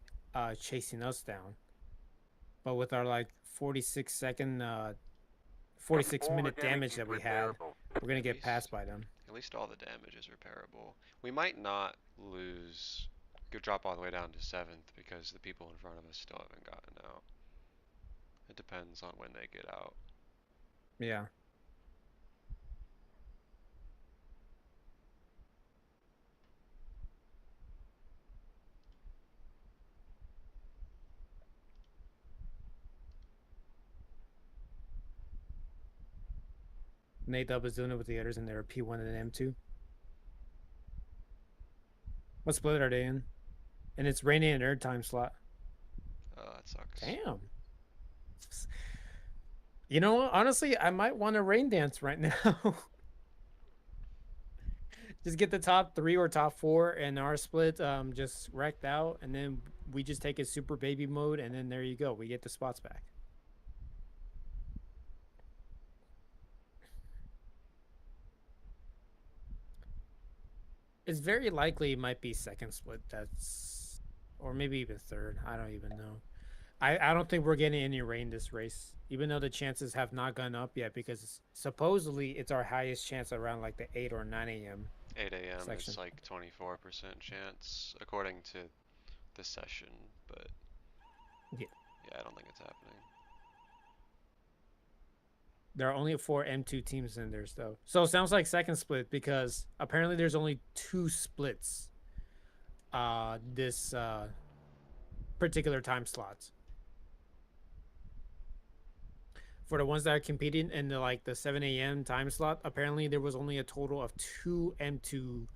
chasing us down. But with our like 46-second, 46-minute damage that we had, we're going to get passed by them. At least all the damage is repairable. We might not drop all the way down to 7th because the people in front of us still haven't gotten out. It depends on when they get out. Yeah. Nate Dub is doing it with the others, and they're P1 and M2. What split are they in? And it's raining in their time slot. Oh, that sucks. Damn. You know what? Honestly, I might want to rain dance right now. Just get the top 3 or top 4 and our split just wrecked out, and then we just take it super baby mode, and then there you go. We get the spots back. It's very likely it might be second split. That's, or maybe even third. I don't even know. I don't think we're getting any rain this race, even though the chances have not gone up yet, because supposedly it's our highest chance around like the 8 or 9 a.m. 8 a.m. section. is like 24% chance according to the session, but Yeah. yeah, I don't think it's happening. There are only 4 M2 teams in there, though. So it sounds like second split, because apparently there's only 2 splits this particular time slots. For the ones that are competing in the like the 7 a.m. time slot, apparently there was only a total of 2 M2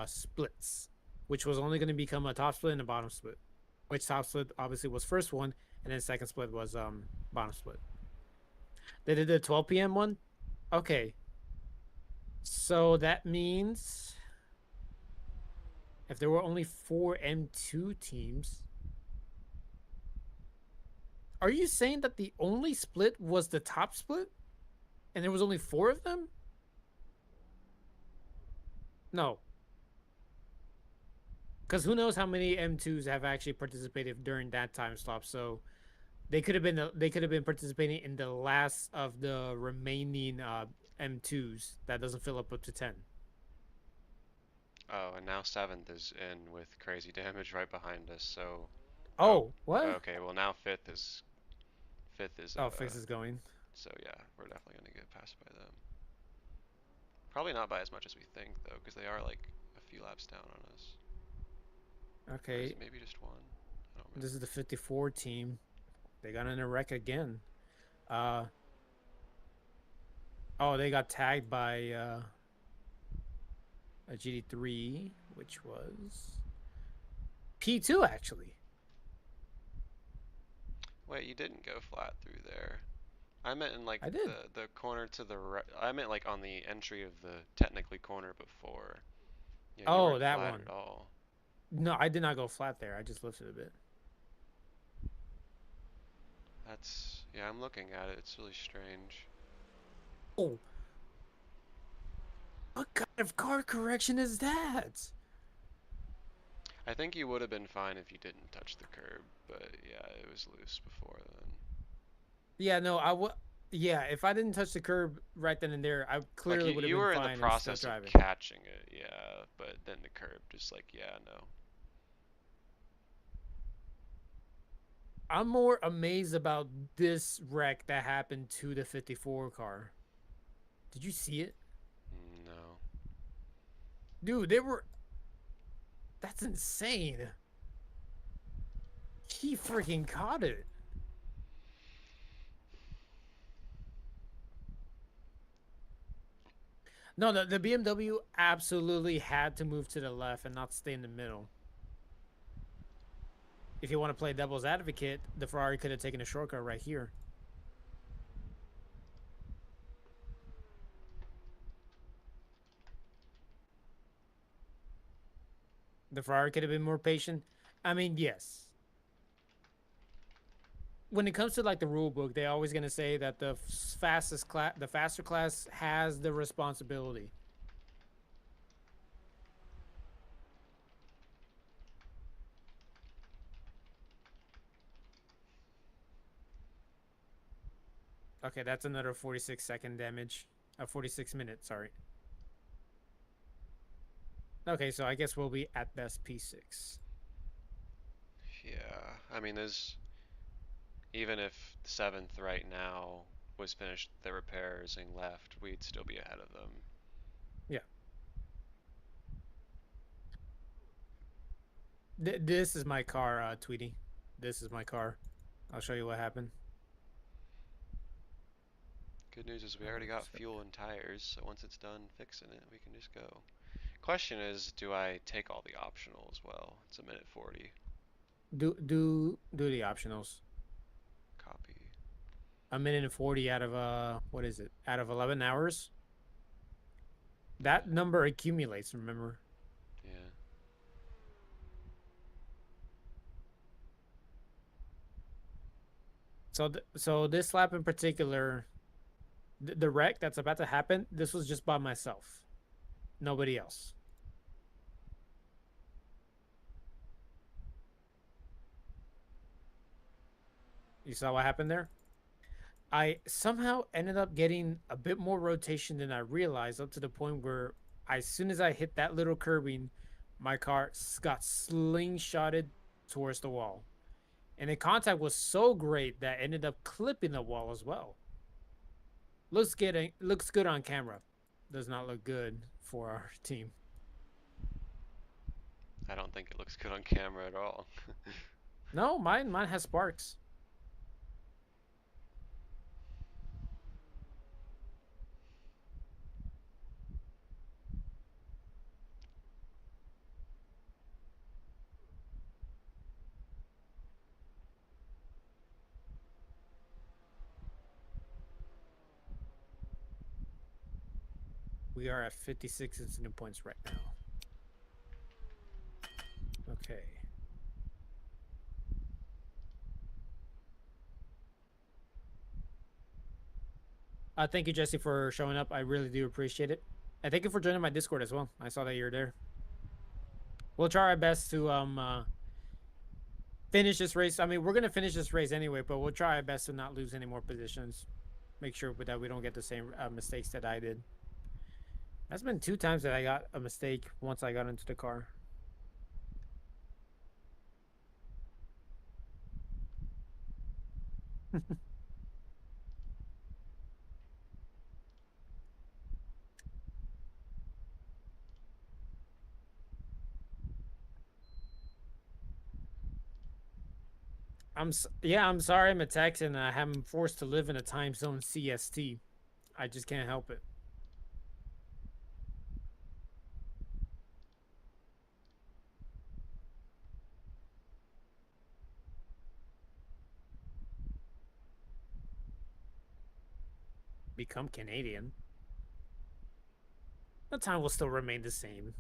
splits, which was only going to become a top split and a bottom split. Which top split obviously was first one, and then second split was bottom split. They did the 12 p.m. one? Okay. So that means if there were only 4 M2 teams, are you saying that the only split was the top split? And there was only 4 of them? No. Because who knows how many M2s have actually participated during that time slot. So they could have been participating in the last of the remaining M2s that doesn't fill up to 10. Oh, and now 7th is in with crazy damage right behind us, so... Oh, what? Okay, well now 5th is... Oh, Fix is going. So yeah, we're definitely gonna get passed by them. Probably not by as much as we think, though, because they are like a few laps down on us. Okay. Maybe just one. I don't remember. This is the 54 team. They got in a wreck again. Oh, they got tagged by a GD3, which was P2 actually. Wait, you didn't go flat through there. I meant in like I did. the corner to the right. I meant like on the entry of the technically corner before. Yeah, you Oh, weren't that flat one. at all. No, I did not go flat there. I just lifted a bit. That's yeah. I'm looking at it. It's really strange. Oh, what kind of car correction is that? I think you would have been fine if you didn't touch the curb, but yeah, it was loose before then. Yeah, no, I would. Yeah, if I didn't touch the curb right then and there, I clearly Like would have you been were in fine the and still process of driving. catching it, yeah, but then the curb just like yeah, no. I'm more amazed about this wreck that happened to the 54 car. Did you see it? No. Dude, they were... That's insane. He freaking caught it. No, the BMW absolutely had to move to the left and not stay in the middle. If you want to play devil's advocate, the Ferrari could have taken a shortcut right here. The Ferrari could have been more patient. I mean, yes. When it comes to like the rule book, they're always gonna say that the faster class has the responsibility. Okay, that's another 46-second damage. 46-minute, sorry. Okay, so I guess we'll be at best P6. Yeah, I mean there's even if the 7th right now was finished their repairs and left, we'd still be ahead of them. This is my car, Tweety. This is my car. I'll show you what happened. Good news is we Oh, already got just go- fuel and tires, so once it's done fixing it, we can just go. Question is, do I take all the optional as well? It's a minute 40. Do the optionals. Copy. A minute and 40 out of what is it? Out of 11 hours. That number accumulates. Remember. Yeah. So this lap in particular, the wreck that's about to happen, this was just by myself, nobody else. You saw what happened there? I somehow ended up getting a bit more rotation than I realized, up to the point where as soon as I hit that little curbing, my car got slingshotted towards the wall. And the contact was so great that ended up clipping the wall as well. Looks good on camera. Does not look good for our team. I don't think it looks good on camera at all. No, mine has sparks. We are at 56 incident points right now. Okay. Thank you, Jesse, for showing up. I really do appreciate it. And thank you for joining my Discord as well. I saw that you're there. We'll try our best to finish this race. I mean, we're gonna finish this race anyway, but we'll try our best to not lose any more positions. Make sure that we don't get the same mistakes that I did. That's been 2 times that I got a mistake once I got into the car. I'm sorry I'm a Texan and I'm forced to live in a time zone CST. I just can't help it. Become Canadian. The time will still remain the same.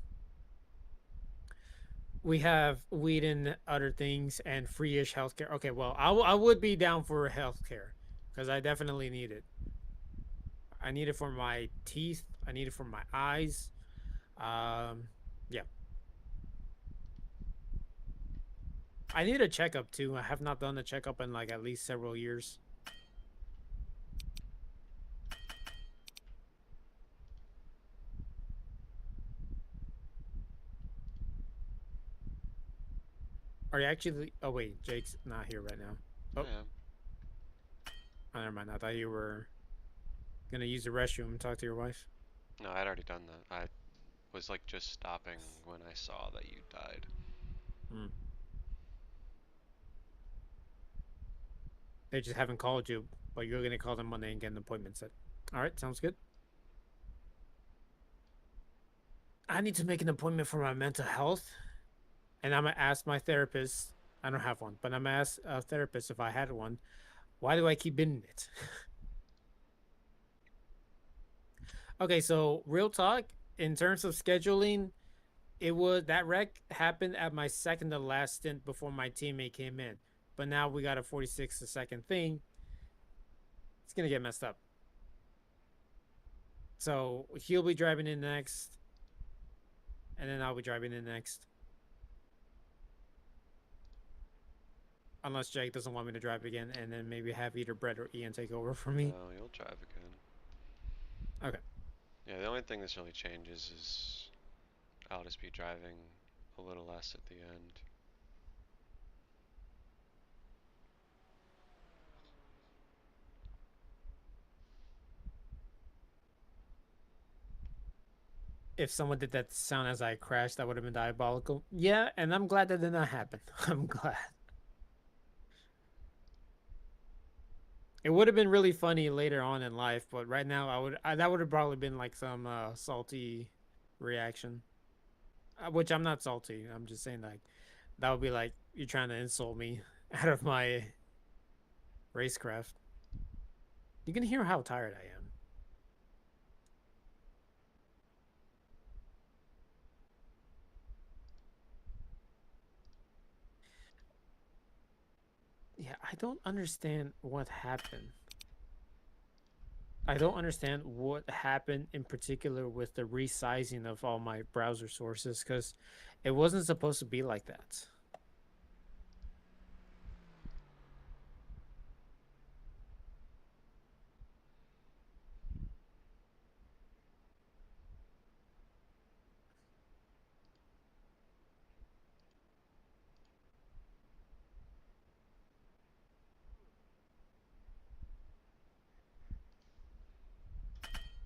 We have weed and other things and free-ish healthcare. Okay, well, I would be down for healthcare because I definitely need it. I need it for my teeth. I need it for my eyes. Yeah. I need a checkup too. I have not done a checkup in like at least several years. Are you actually? Oh wait, Jake's not here right now. Oh, Yeah. oh, never mind. I thought you were gonna use the restroom and talk to your wife. No, I'd already done that. I was like just stopping when I saw that you died. Hmm. They just haven't called you, but you're gonna call them Monday and get an appointment set. All right, sounds good. I need to make an appointment for my mental health, and I'm gonna ask my therapist. I don't have one, but I'm gonna ask a therapist if I had one. Why do I keep binning it? Okay, so real talk, in terms of scheduling, it was that wreck happened at my second to last stint before my teammate came in. But now we got a 46 a second thing. It's gonna get messed up. So he'll be driving in next, and then I'll be driving in next. Unless Jake doesn't want me to drive again, and then maybe have either Brett or Ian take over for me. No, you'll drive again. Okay. Yeah, the only thing this really changes is I'll just be driving a little less at the end. if someone did that sound as I crashed, that would have been diabolical. Yeah, and I'm glad that did not happen. I'm glad. It would have been really funny later on in life, but right now that would have probably been like some salty reaction. Which I'm not salty. I'm just saying like that would be like you're trying to insult me out of my racecraft. You can hear how tired I am. Yeah, I don't understand what happened. I don't understand what happened in particular with the resizing of all my browser sources because it wasn't supposed to be like that.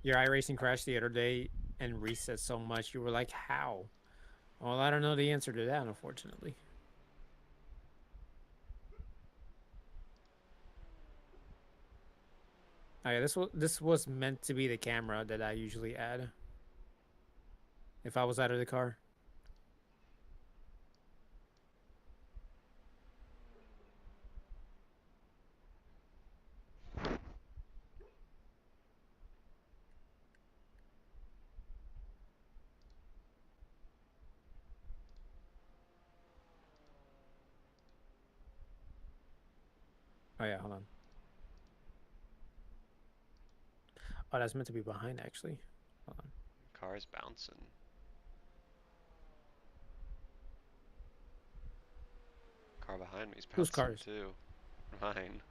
Your iRacing crashed the other day and reset so much. You were like, how? Well, I don't know the answer to that, unfortunately. Oh yeah, this was meant to be the camera that I usually add if I was out of the car. Oh yeah, hold on. Oh, that's meant to be behind actually. Hold on. Car's bouncing. Car behind me's Whose bouncing cars? too. Mine.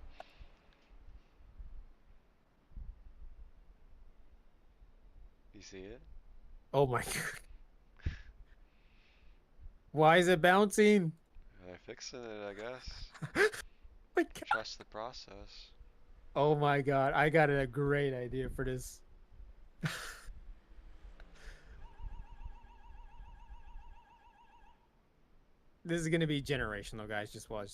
You see it? Oh my god. Why is it bouncing? They're fixing it, I guess. My god. Trust the process. Oh my god. I got a great idea for this. This is gonna be generational, guys. Just watch.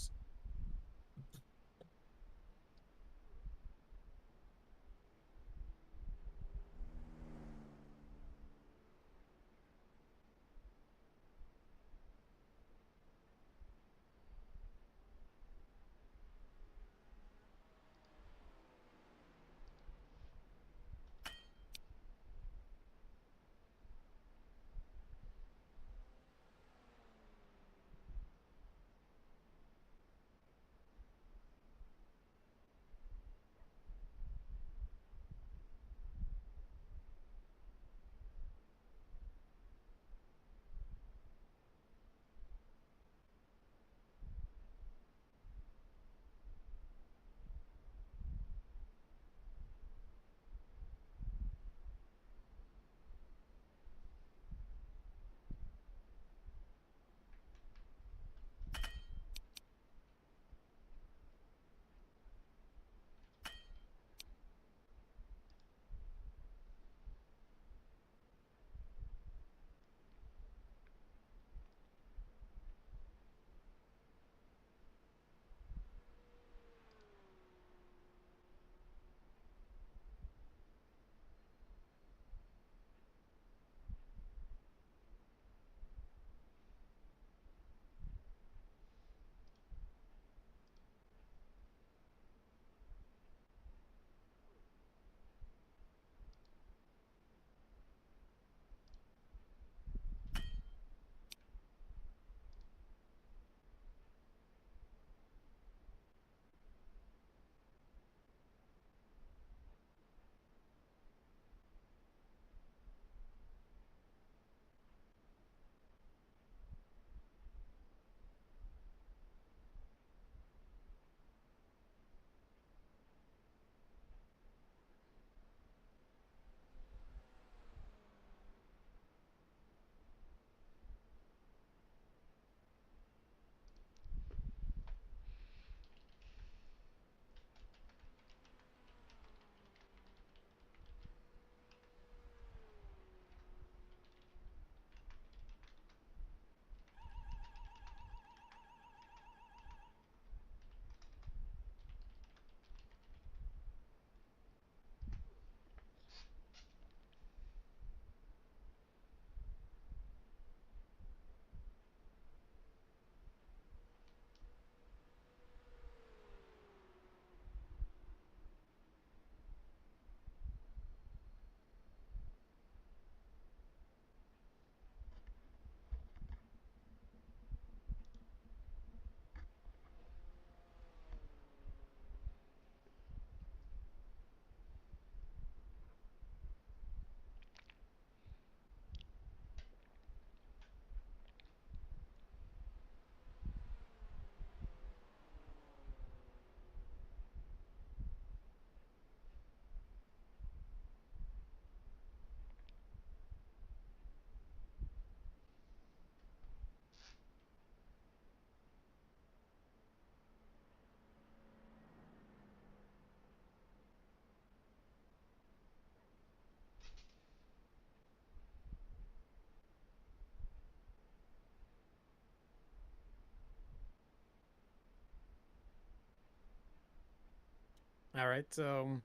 All right, so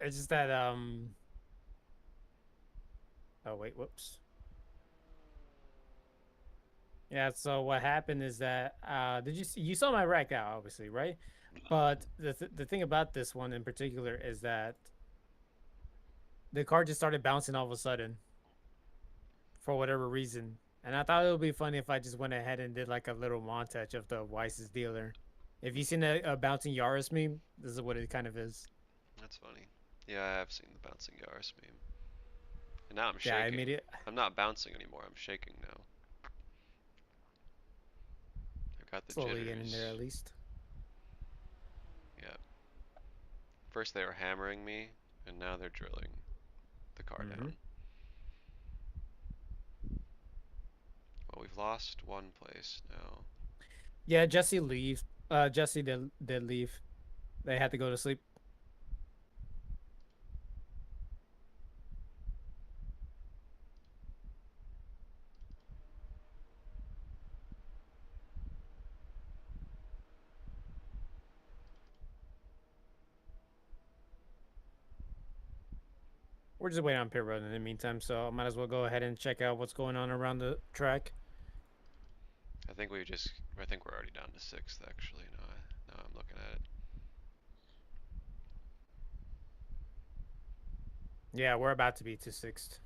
it's just that oh wait, whoops. Yeah, so what happened is that did you saw my wreck out obviously, right? But the thing about this one in particular is that the car just started bouncing all of a sudden for whatever reason. And I thought it would be funny if I just went ahead and did like a little montage of the Weiss's dealer. If you seen a bouncing Yaris meme, this is what it kind of is. That's funny. Yeah, I have seen the bouncing Yaris meme. And now I'm Yeah, I shaking. made it. I'm not bouncing anymore, I'm shaking now. I got the Slowly getting there jitters. at least. Yeah. First they were hammering me, and now they're drilling the car down. Well, we've lost one place now. Yeah, Jesse leaves. Jesse did leave. They had to go to sleep. We're just waiting on pit road in the meantime, so I might as well go ahead and check out what's going on around the track. I think we're already down to 6th actually. Now I'm looking at it. Yeah, we're about to be to 6th.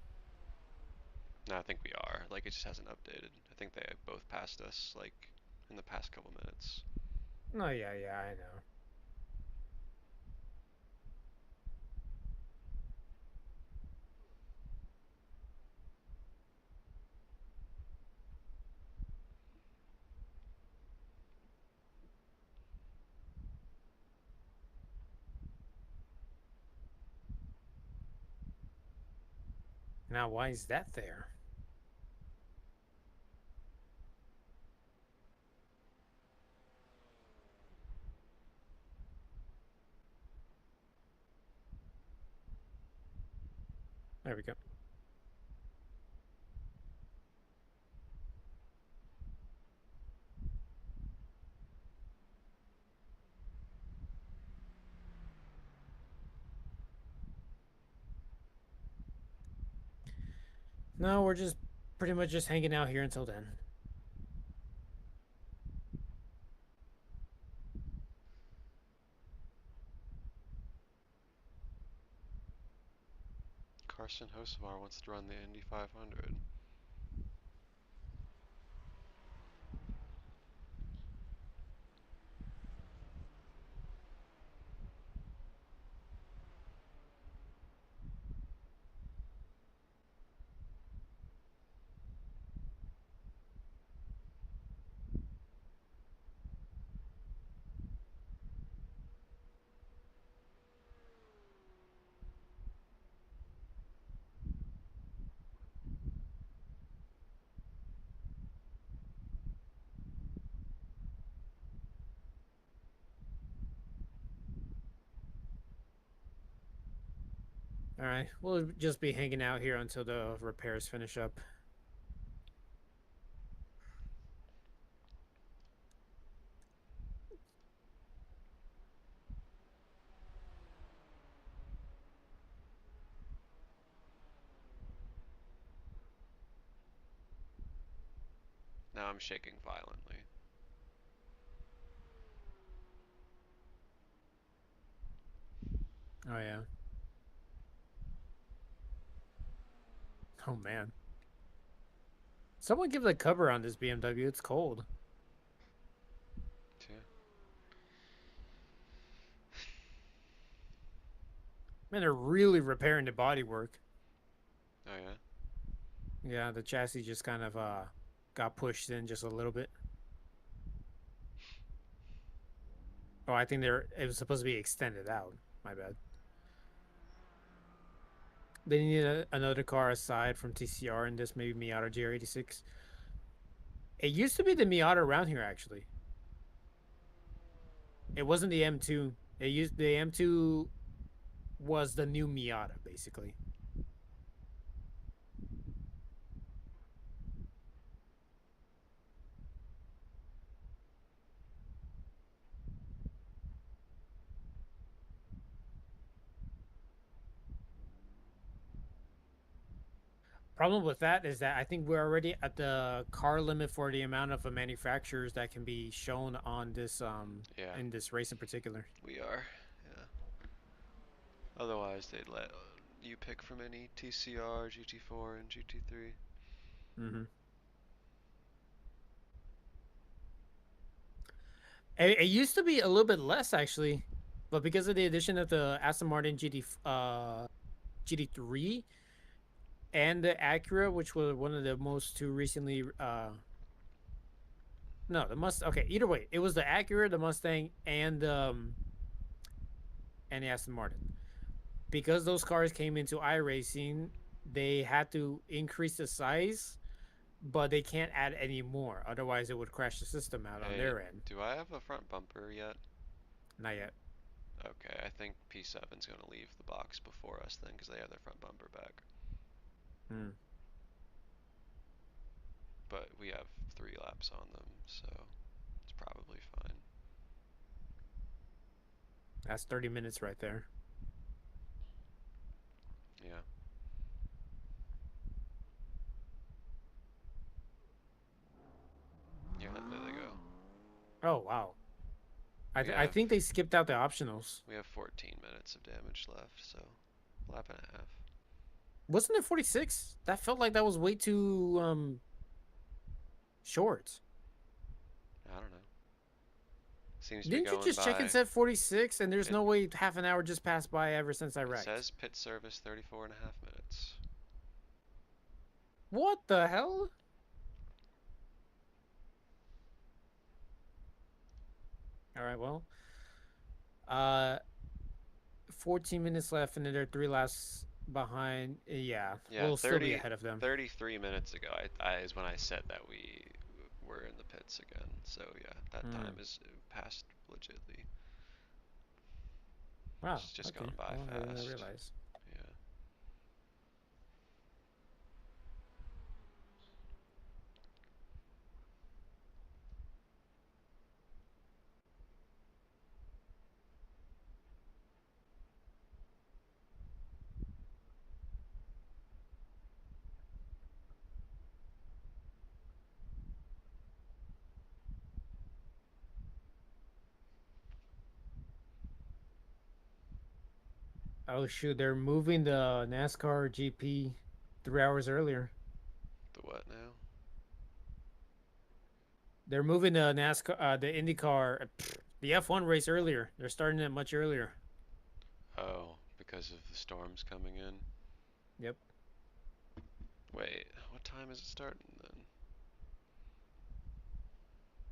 No, I think we are. Like, it just hasn't updated. I think they both passed us, like, in the past couple minutes. No, yeah, I know. Now, why is that there? There we go. No, we're just pretty much just hanging out here until then. Carson Hocevar wants to run the Indy 500. All right, we'll just be hanging out here until the repairs finish up. Now I'm shaking violently. Oh yeah. Oh man. Someone give the cover on this BMW. It's cold. Yeah. Man, they're really repairing the bodywork. Oh yeah? Yeah, the chassis just kind of got pushed in just a little bit. Oh, I think it was supposed to be extended out. My bad. They need another car aside from TCR in this, maybe Miata GR86. It used to be the Miata around here actually. It wasn't the M2. The M2 was the new Miata basically. problem with that is that I think we're already at the car limit for the amount of manufacturers that can be shown on this Yeah, in this race in particular. we are. Yeah. Otherwise, they'd let you pick from any TCR, GT4, and GT3. Mm-hmm. It used to be a little bit less actually, but because of the addition of the Aston Martin GT3 and the Acura, which was one of the most two recently no, the Mustang. Okay, either way, it was the Acura, the Mustang, and the Aston Martin. Because those cars came into iRacing, they had to increase the size, but they can't add any more. Otherwise, it would crash the system out on Hey, their end. do I have a front bumper yet? Not yet. Okay, I think P7's gonna leave the box before us then, because they have their front bumper back. Hmm. But we have 3 laps on them, so it's probably fine. That's 30 minutes right there. Yeah. Yeah, there they go. Oh wow. We I have think they skipped out the optionals. we have 14 minutes of damage left, so lap and a half. Wasn't it 46? That felt like that was way too short. I don't know. Seems to be Didn't you going just check by. and said 46? And there's It, no way half an hour just passed by ever since I it wrecked. says pit service 34.5 minutes. What the hell? All right, well, uh, 14 minutes left, and then they're 3 laps behind. Yeah, Yeah, we'll still be ahead of them. 33 minutes ago is when I said that we were in the pits again. So yeah, that time is passed legitly. Wow. It's just Okay. gone by Well, I didn't fast. realize. Yeah. Oh shoot, they're moving the NASCAR GP 3 hours earlier. The what now? They're moving the NASCAR, the IndyCar, the F1 race earlier. They're starting it much earlier. Oh, because of the storms coming in. Yep. Wait, what time is it starting then?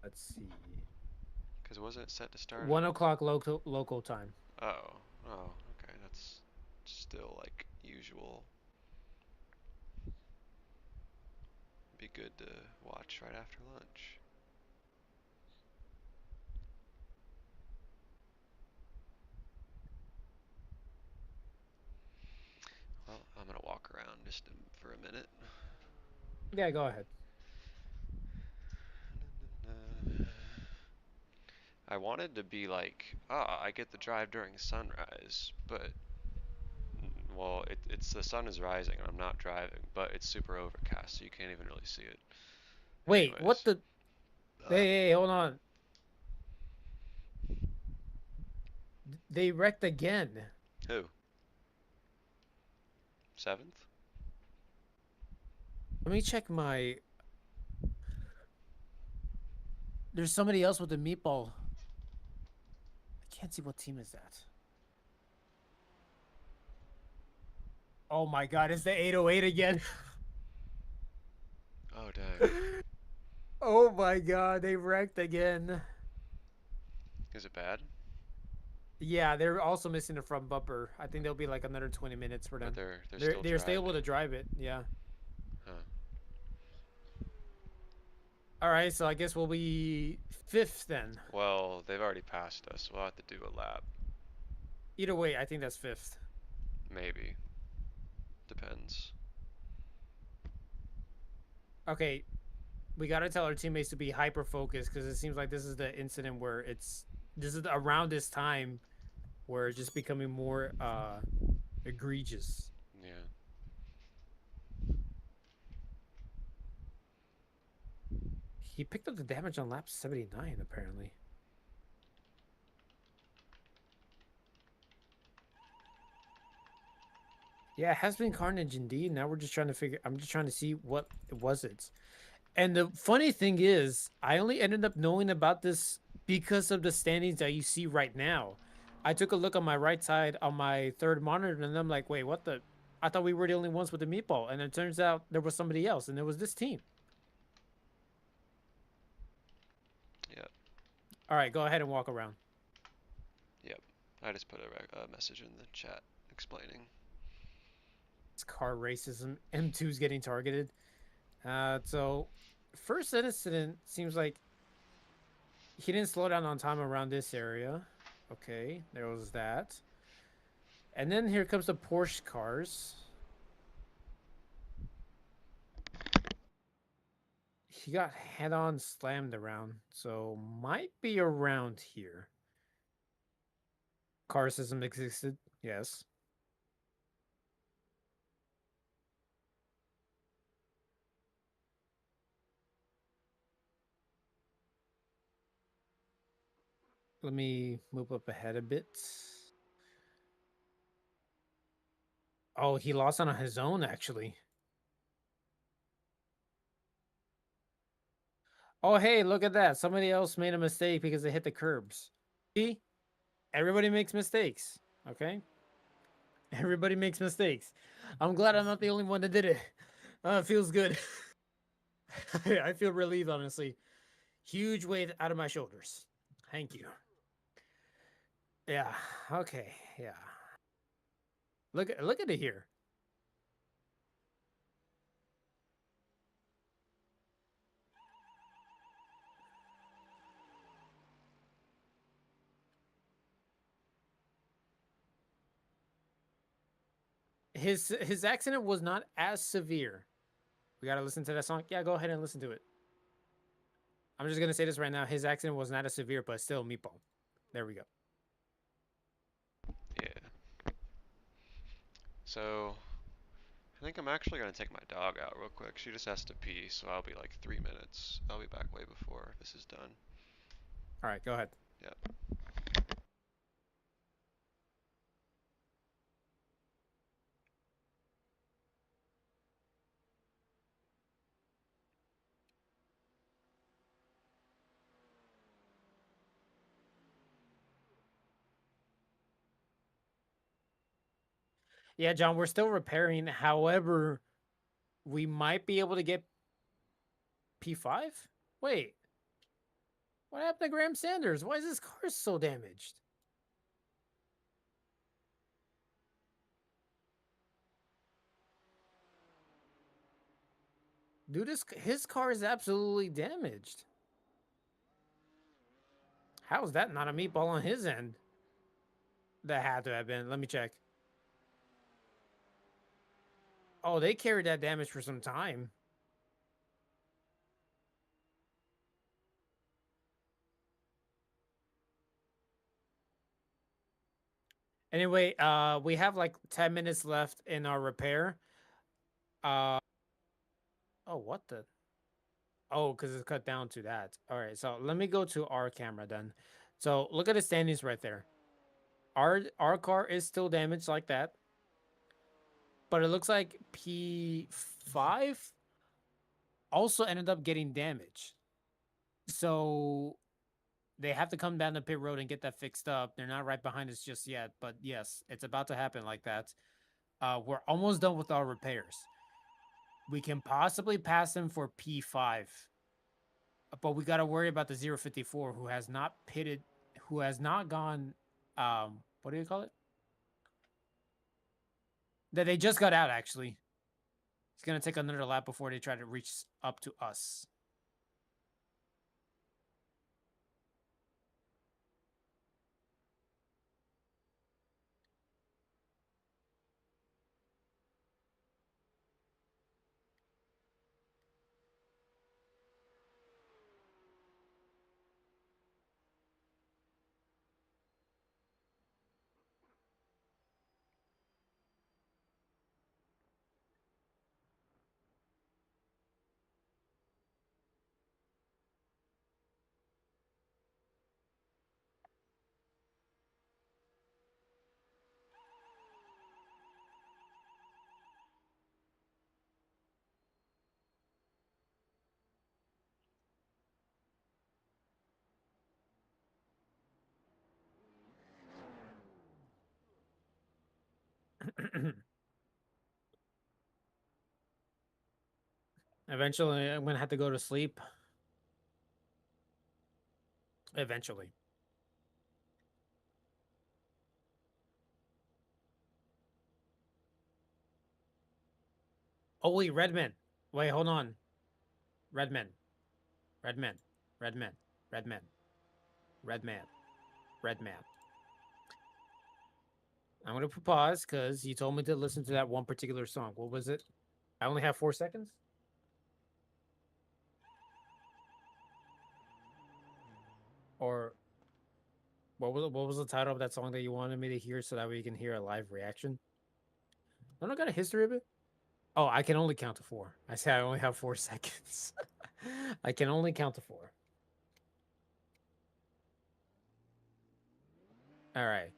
Let's see. Because wasn't it set to start 1 o'clock local time. Oh, oh, okay, that's still like usual. Be good to watch right after lunch. Well, I'm gonna walk around just for a minute. Yeah, go ahead. I wanted to be like, I get to drive during sunrise, but well, it's the sun is rising and I'm not driving, but it's super overcast, so you can't even really see it. Wait, what Anyways, the? Hey, hold on. They wrecked again. who? 7th? Let me check my. There's somebody else with a meatball. I can't see what team is that. Oh my god, it's the 808 again. Oh dang. Oh my god, they wrecked again. Is it bad? Yeah, they're also missing the front bumper. I think there'll be like another 20 minutes for them. But they're still They're still able driving. to drive it. Yeah. Huh. All right, so I guess we'll be 5th then. Well, they've already passed us. We'll have to do a lap. Either way, I think that's 5th. Maybe. Depends. Okay, we gotta tell our teammates to be hyper focused because it seems like this is the incident where this is around this time where it's just becoming more egregious. Yeah. He picked up the damage on lap 79, apparently. Yeah, it has been carnage indeed. Now we're just trying to figure. I'm just trying to see what it was. And the funny thing is, I only ended up knowing about this because of the standings that you see right now. I took a look on my right side on my third monitor, and I'm like, wait, what the? I thought we were the only ones with the meatball, and it turns out there was somebody else, and it was this team. Yep. All right, go ahead and walk around. Yep. I just put a message in the chat explaining. It's car racism. M2's getting targeted. So first incident seems like he didn't slow down on time around this area. Okay, there was that. And then here comes the Porsche cars. He got head-on slammed around, so might be around here. Car system existed, yes. Let me move up ahead a bit. Oh, he lost on his own, actually. Oh, hey, look at that. Somebody else made a mistake because they hit the curbs. See? Everybody makes mistakes, okay? Everybody makes mistakes. I'm glad I'm not the only one that did it. It feels good. I feel relieved, honestly. Huge weight out of my shoulders. Thank you. Yeah, okay, yeah. Look at it here. His accident was not as severe. We gotta listen to that song. Yeah, go ahead and listen to it. I'm just gonna say this right now. His accident was not as severe, but still meatball. There we go. Yeah. So, I think I'm actually gonna take my dog out real quick. She just has to pee, so I'll be like 3 minutes. I'll be back way before this is done. All right, go ahead. Yep. Yeah, John, we're still repairing. However, we might be able to get P5. Wait, what happened to Graham Sanders? Why is his car so damaged? Dude, his car is absolutely damaged. How is that not a meatball on his end? That had to have been. Let me check. Oh, they carried that damage for some time. Anyway, we have like 10 minutes left in our repair. Oh, what the? Oh, because it's cut down to that. All right, so let me go to our camera then. So look at the standings right there. Our car is still damaged like that. But it looks like P5 also ended up getting damaged. So they have to come down the pit road and get that fixed up. They're not right behind us just yet, but yes, it's about to happen like that. We're almost done with our repairs. We can possibly pass them for P5, but we got to worry about the 054 who has not pitted, who has not gone, what do you call it? That they just got out, actually. It's going to take another lap before they try to reach up to us. Eventually, I'm gonna have to go to sleep. Eventually. Oh wait, Redman. Wait, hold on. Redman. Redman. Redman. Redman. Redman. Redman. I'm gonna pause because you told me to listen to that one particular song. What was it? I only have 4 seconds. Or what was the title of that song that you wanted me to hear so that we can hear a live reaction? Don't I got a history of it? Oh, I can only count to 4. I said I only have 4 seconds. I can only count to 4. All right.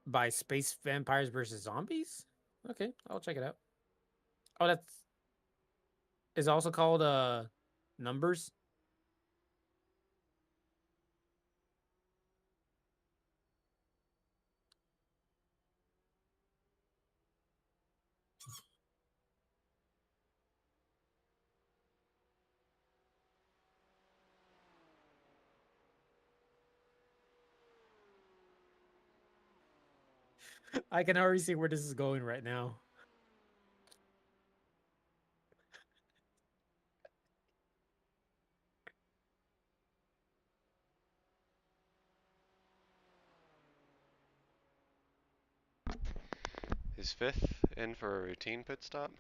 By Space Vampires versus Zombies? Okay, I'll check it out. Oh, that's is also called Numbers. I can already see where this is going right now. Is fifth in for a routine pit stop?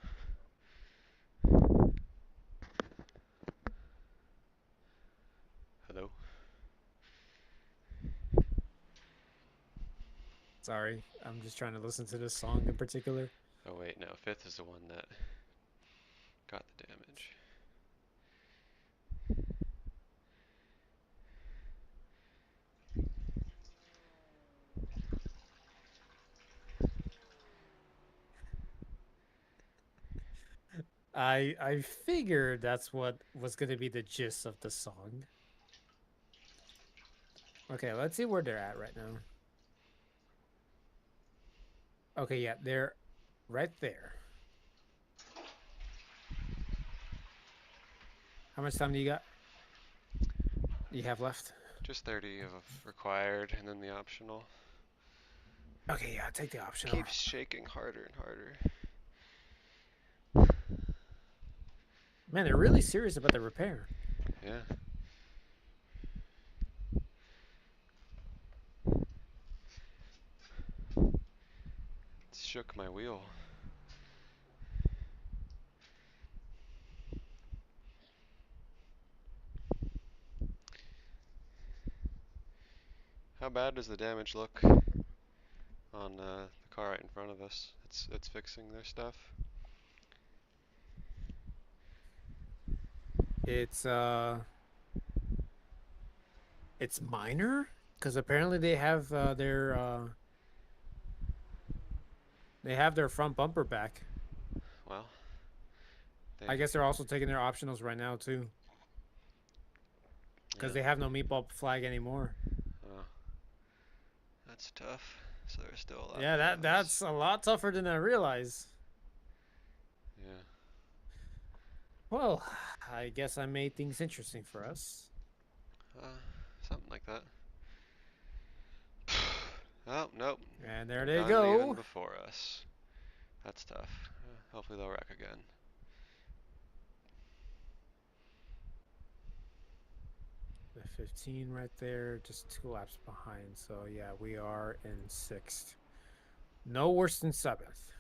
Hello? Sorry, I'm just trying to listen to this song in particular. Oh wait, no, fifth is the one that got the damage. I figured that's what was going to be the gist of the song. Okay, let's see where they're at right now. Okay, yeah, they're right there. How much time do you got? You have left? Just 30 of required, and then the optional. Okay, yeah, take the optional. Keeps shaking harder and harder. Man, they're really serious about the repair. Yeah. It shook my wheel. How bad does the damage look on the car right in front of us? It's fixing their stuff. It's minor because apparently they have their front bumper back. Well, I guess they're also taking their optionals right now too. Because they have no meatball flag anymore. Oh, that's tough. So there's still a lot. Yeah, that's a lot tougher than I realized. Yeah. Well, I guess I made things interesting for us. Something like that. Oh, nope. And there They're they done go. even before us. That's tough. Hopefully they'll wreck again. The 15 right there, just 2 laps behind. So yeah, we are in 6th. No worse than 7th.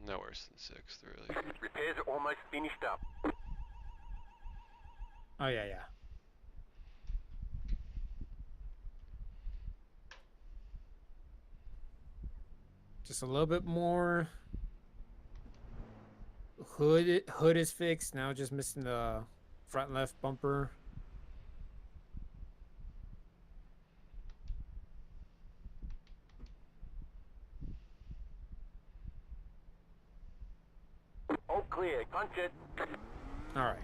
No worse than 6th, really. Repairs are almost finished up. Oh yeah, yeah. Just a little bit more. Hood is fixed. Now just missing the front left bumper. All clear. Punch it. All right.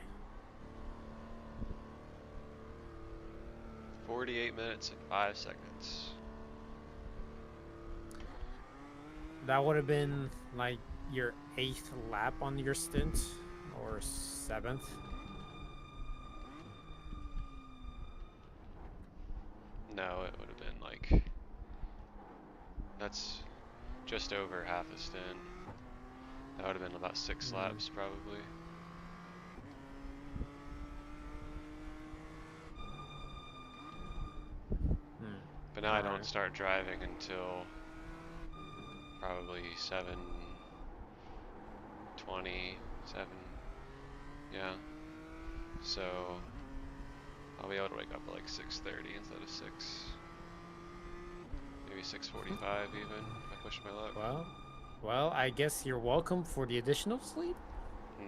48 minutes and 5 seconds. That would have been like your 8th lap on your stint or 7th. No, it would have been like, that's just over half a stint. That would have been about 6 laps probably. But now I don't start driving until probably 7:20, yeah. So I'll be able to wake up at like 6:30 instead of 6. Maybe 6:45 even, if I push my luck. Well, I guess you're welcome for the additional sleep.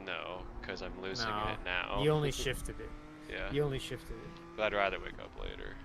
No, because I'm losing No, it now. you only shifted it. Yeah. You only shifted it. But I'd rather wake up later.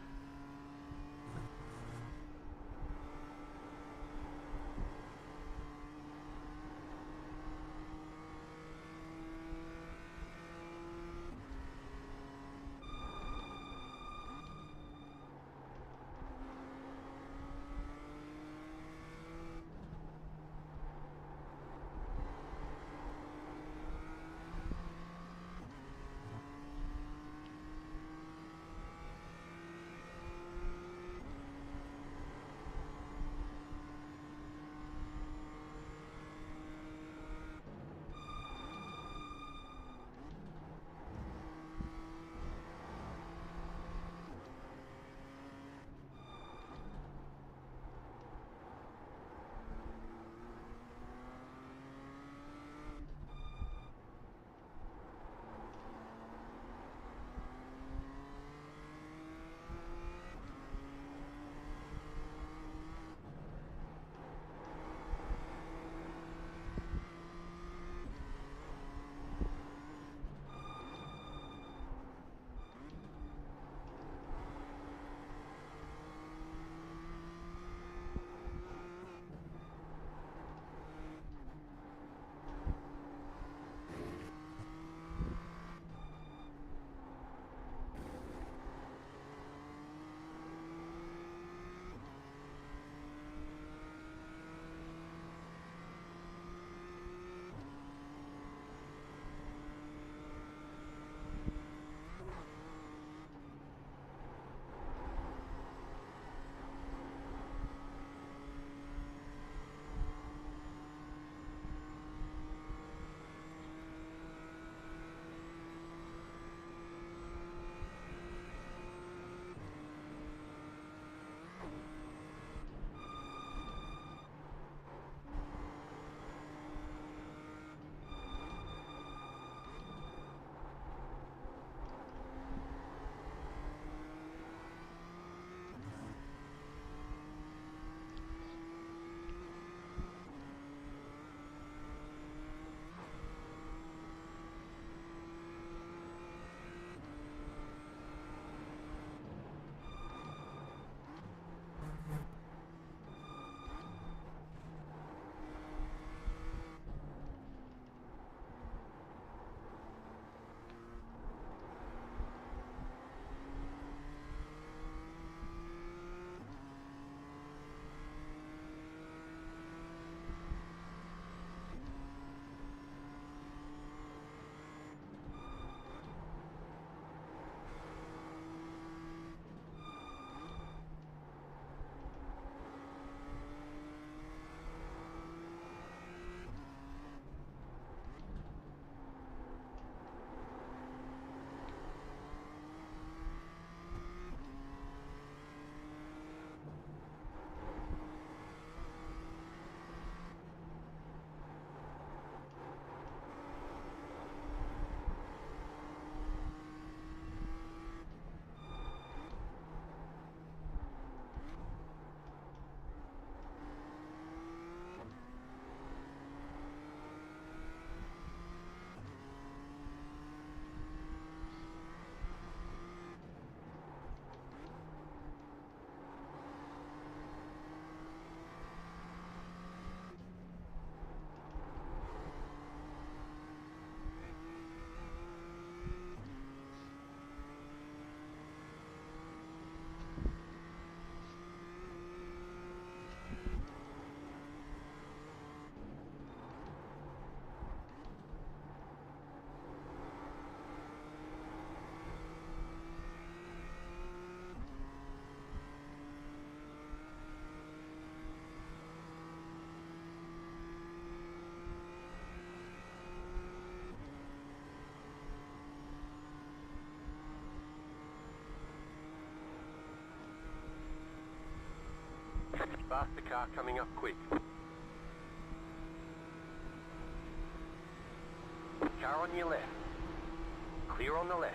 car coming up quick. Car on your left. Clear on the left.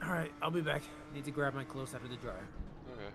Alright, I'll be back. Need to grab my clothes out of the dryer. Okay.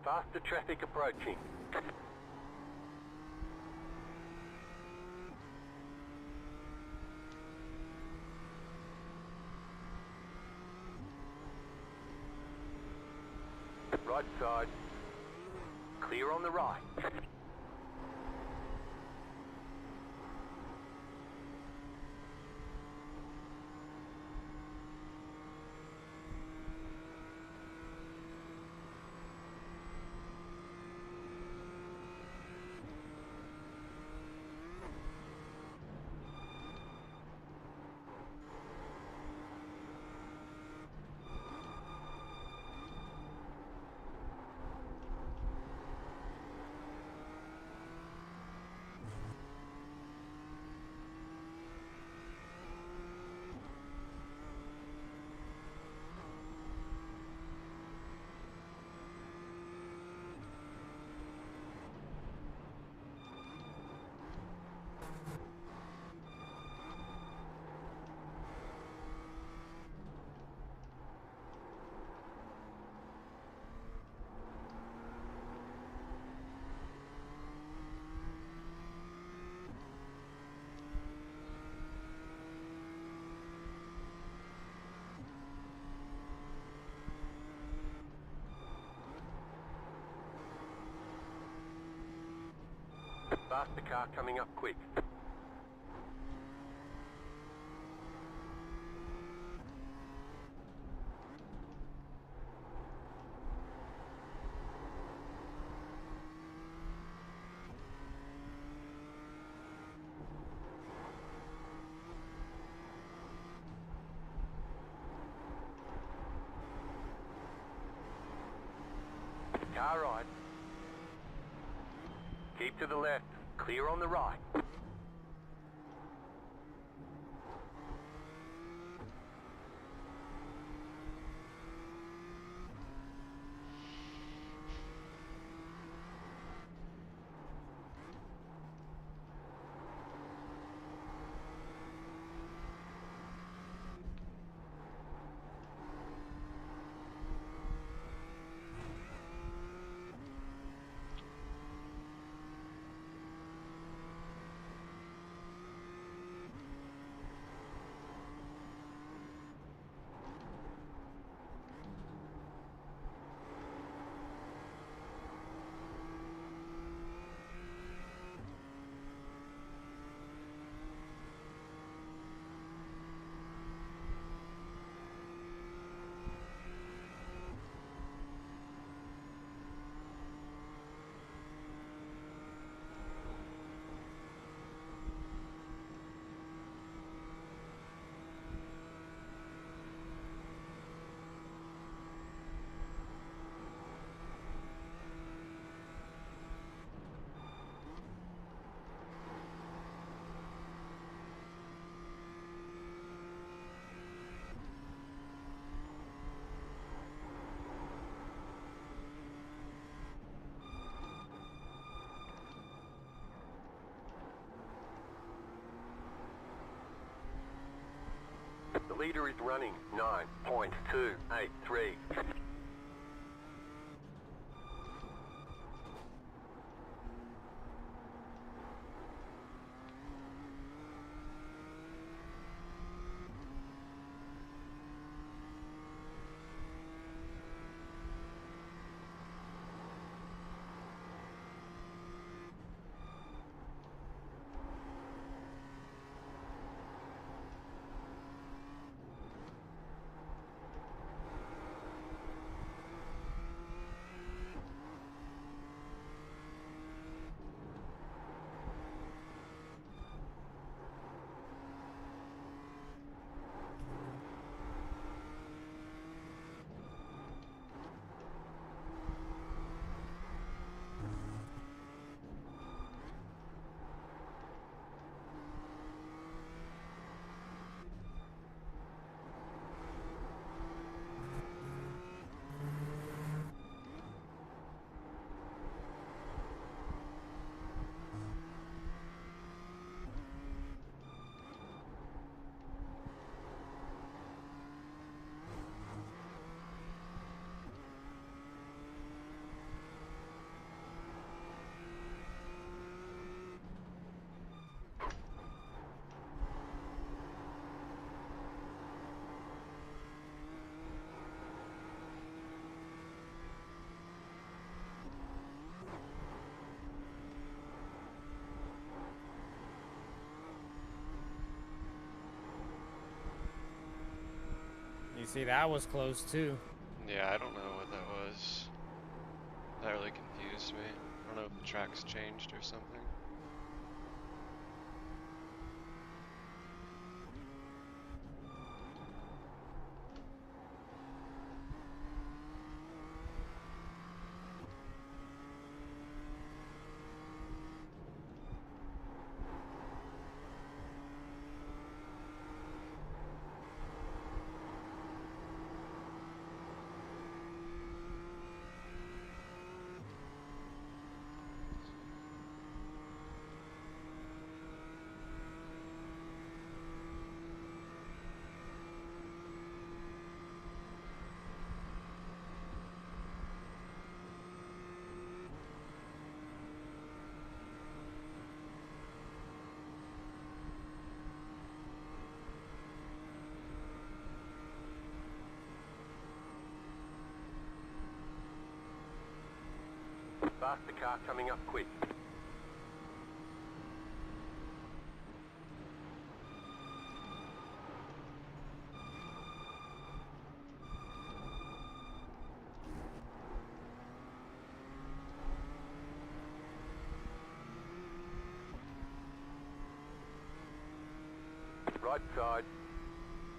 Faster traffic approaching. Right side. Clear on the right. Faster car coming up quick. Car right. Keep to the left. Clear on the right. The leader is running 9.283. See, that was close too. Yeah, I don't know what that was. That really confused me. I don't know if the tracks changed or something. Faster car coming up quick. Right side.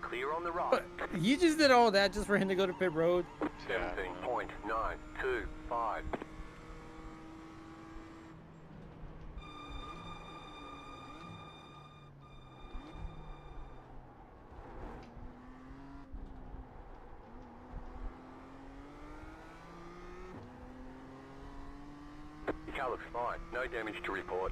Clear on the right. But you just did all that just for him to go to pit road. Yeah, I don't know. 17.925. Your car looks fine. No damage to report.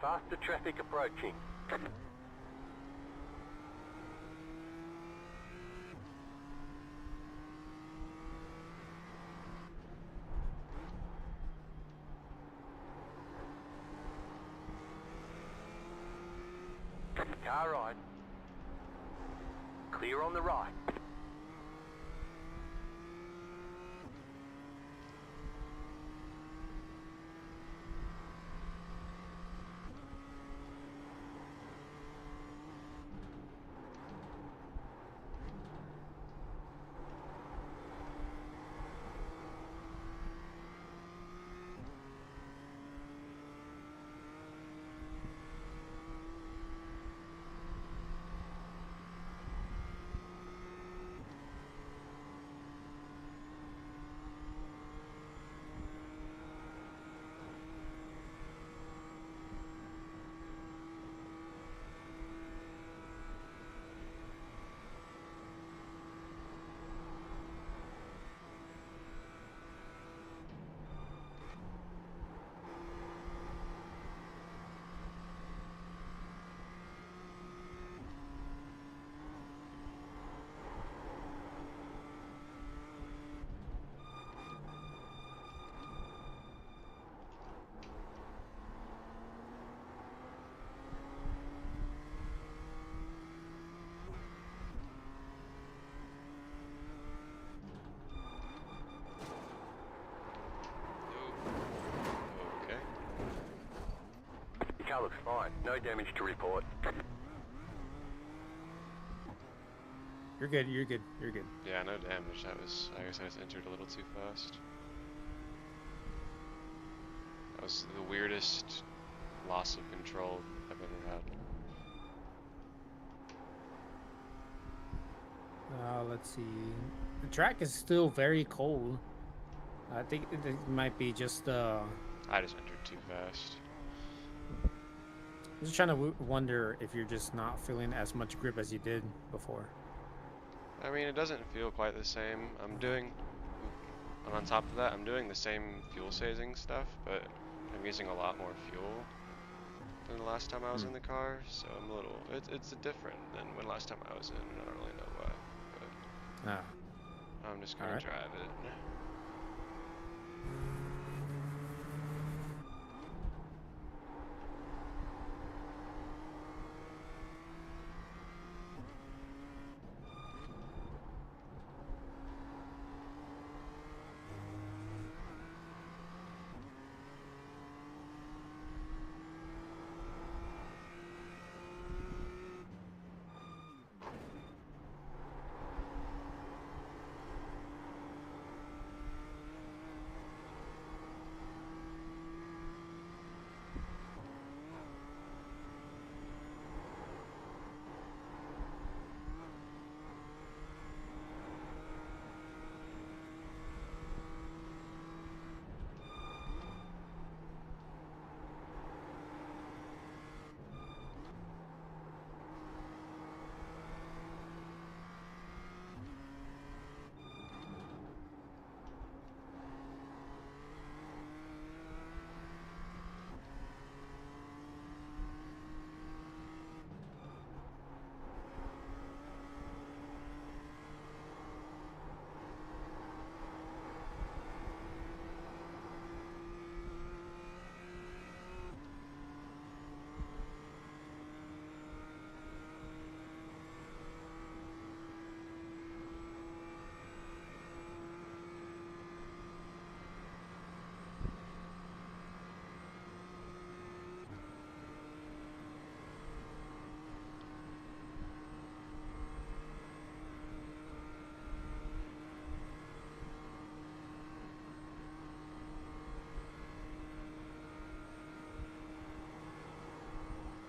Faster traffic approaching. Car right. Clear on the right. Okay. The car looks fine. No damage to report. You're good. You're good. You're good. Yeah, no damage. That was, I guess I just entered a little too fast. That was the weirdest loss of control I've ever had. Let's see. The track is still very cold. I think it might be just. I just entered too fast. I'm just trying to wonder if you're just not feeling as much grip as you did before. I mean, it doesn't feel quite the same. And on top of that, I'm doing the same fuel saving stuff, but I'm using a lot more fuel than the last time I was in the car, so I'm a little, it's different than when last time I was in, and I don't really know why, but I'm just gonna drive it.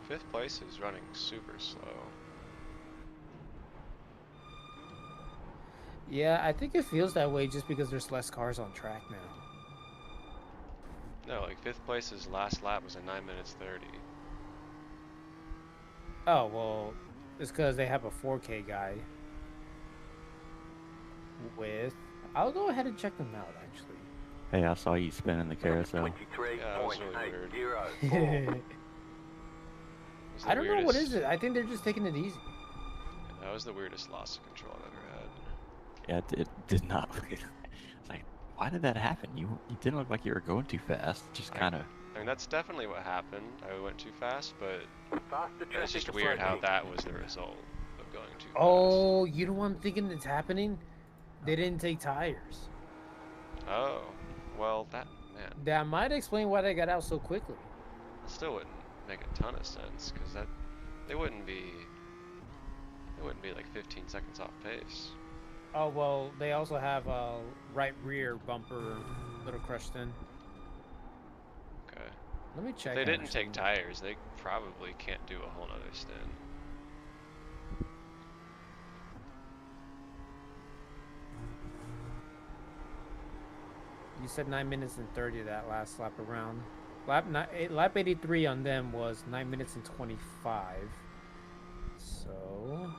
Fifth place is running super slow. Yeah, I think it feels that way just because there's less cars on track now. No, like fifth place's last lap was a 9 minutes 30. Oh, well, it's because they have a 4K guy with... I'll go ahead and check them out, actually. Hey, I saw you spinning the carousel. 23.80. Yeah, that was really weird. was the I don't know what is weirdest- it. I think they're just taking it easy. That was the weirdest loss of control I've ever had. Yeah, it did not. It's like, why did that happen? You didn't look like you were going too fast. Just kind of. I mean, that's definitely what happened. I went too fast, but Faster it's traffic just weird how approaching. that was the result of going too fast. Oh, you know what I'm thinking is happening? They didn't take tires. Oh, well, man, That might explain why they got out so quickly. that still wouldn't make a ton of sense because they wouldn't be like 15 seconds off pace. Oh, well, they also have a right rear bumper little crushed in. Okay. Let me check. If they didn't actually. take tires, they probably can't do a whole nother stint. You said 9 minutes and 30 that last lap around. Lap 83 on them was 9 minutes and 25. So...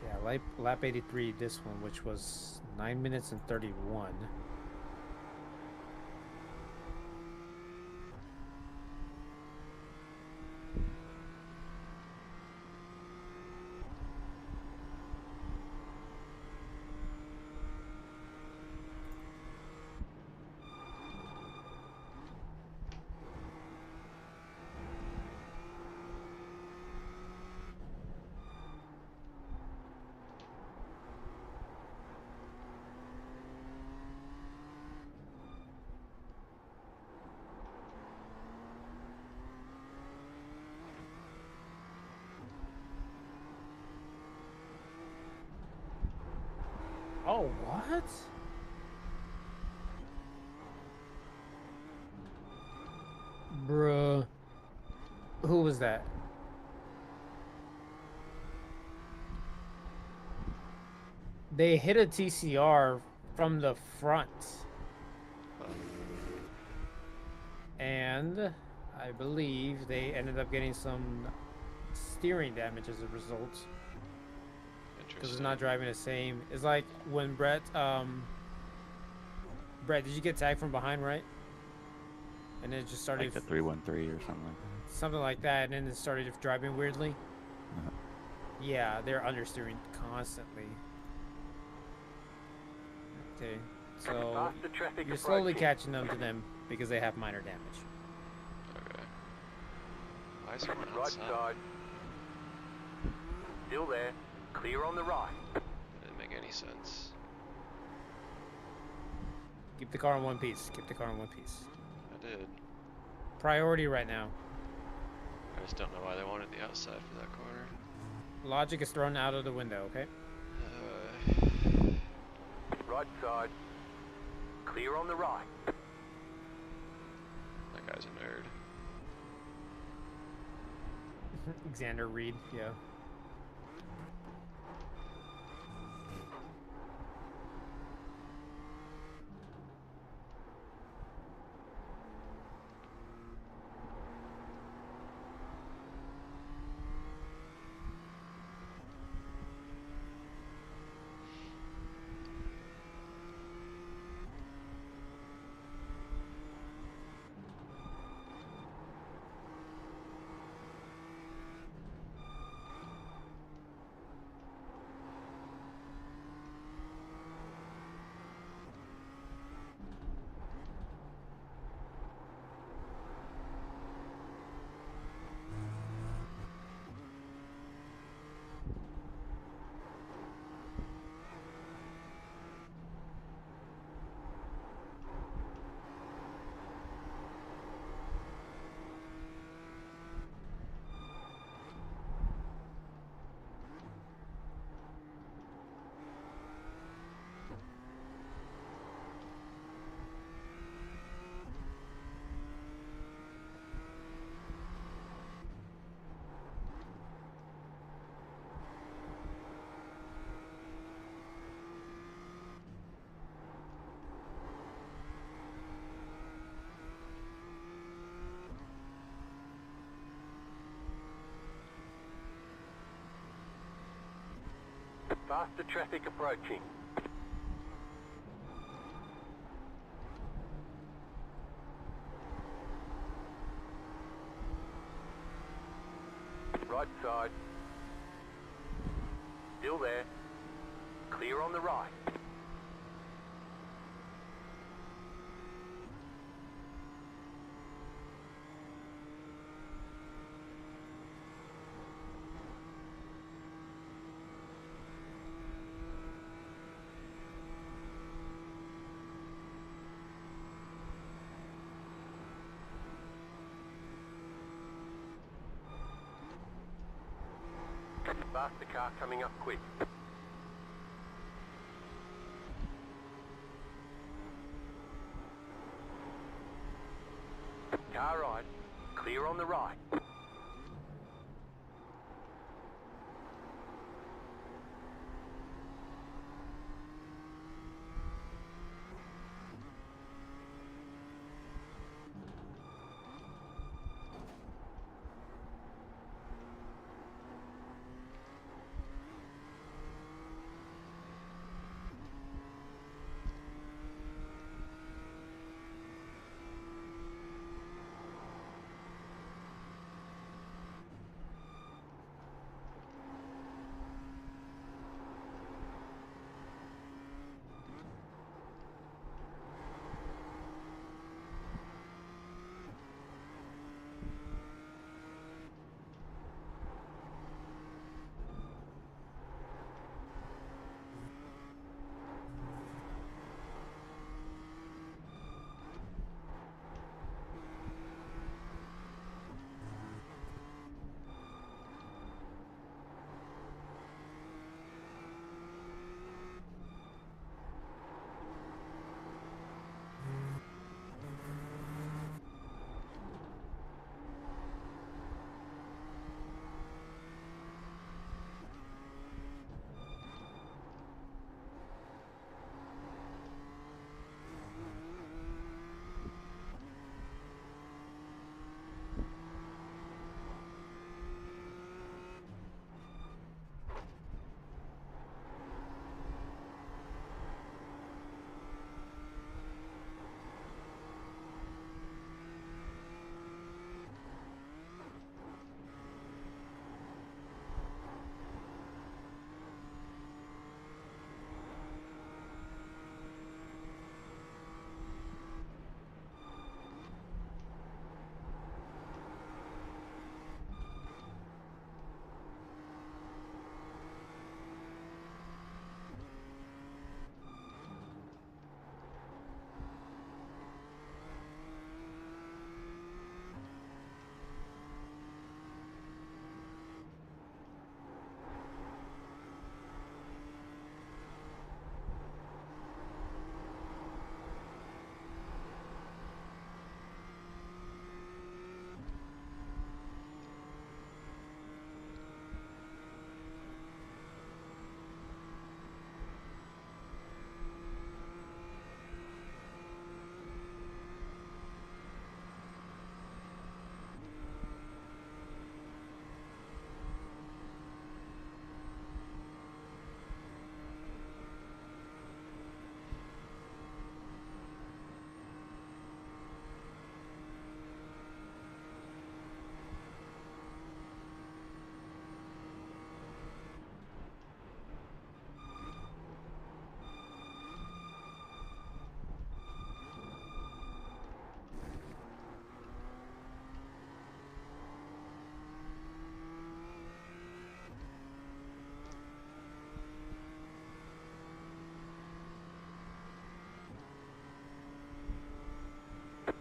yeah, lap 83, this one, which was 9 minutes and 31. Oh, what? Bruh. Who was that? They hit a TCR from the front. And I believe they ended up getting some steering damage as a result. Because it's not driving the same. It's like when Brett, did you get tagged from behind, right? And it just started... Like the 313 or something like that. Something like that, and then it started driving weirdly. Uh-huh. Yeah, they're understeering constantly. Okay, so Faster traffic you're slowly approaching. catching them to them because they have minor damage. Okay. Why is someone Right outside? side. Still there. Clear on the right. Didn't make any sense. Keep the car in one piece. Keep the car in one piece. I did. Priority right now. I just don't know why they wanted the outside for that corner. Logic is thrown out of the window, okay? Right side. Clear on the right. That guy's a nerd. Xander Reed, yeah. Faster traffic approaching. Right side. Still there. Clear on the right. Faster car coming up quick. Car right. Clear on the right.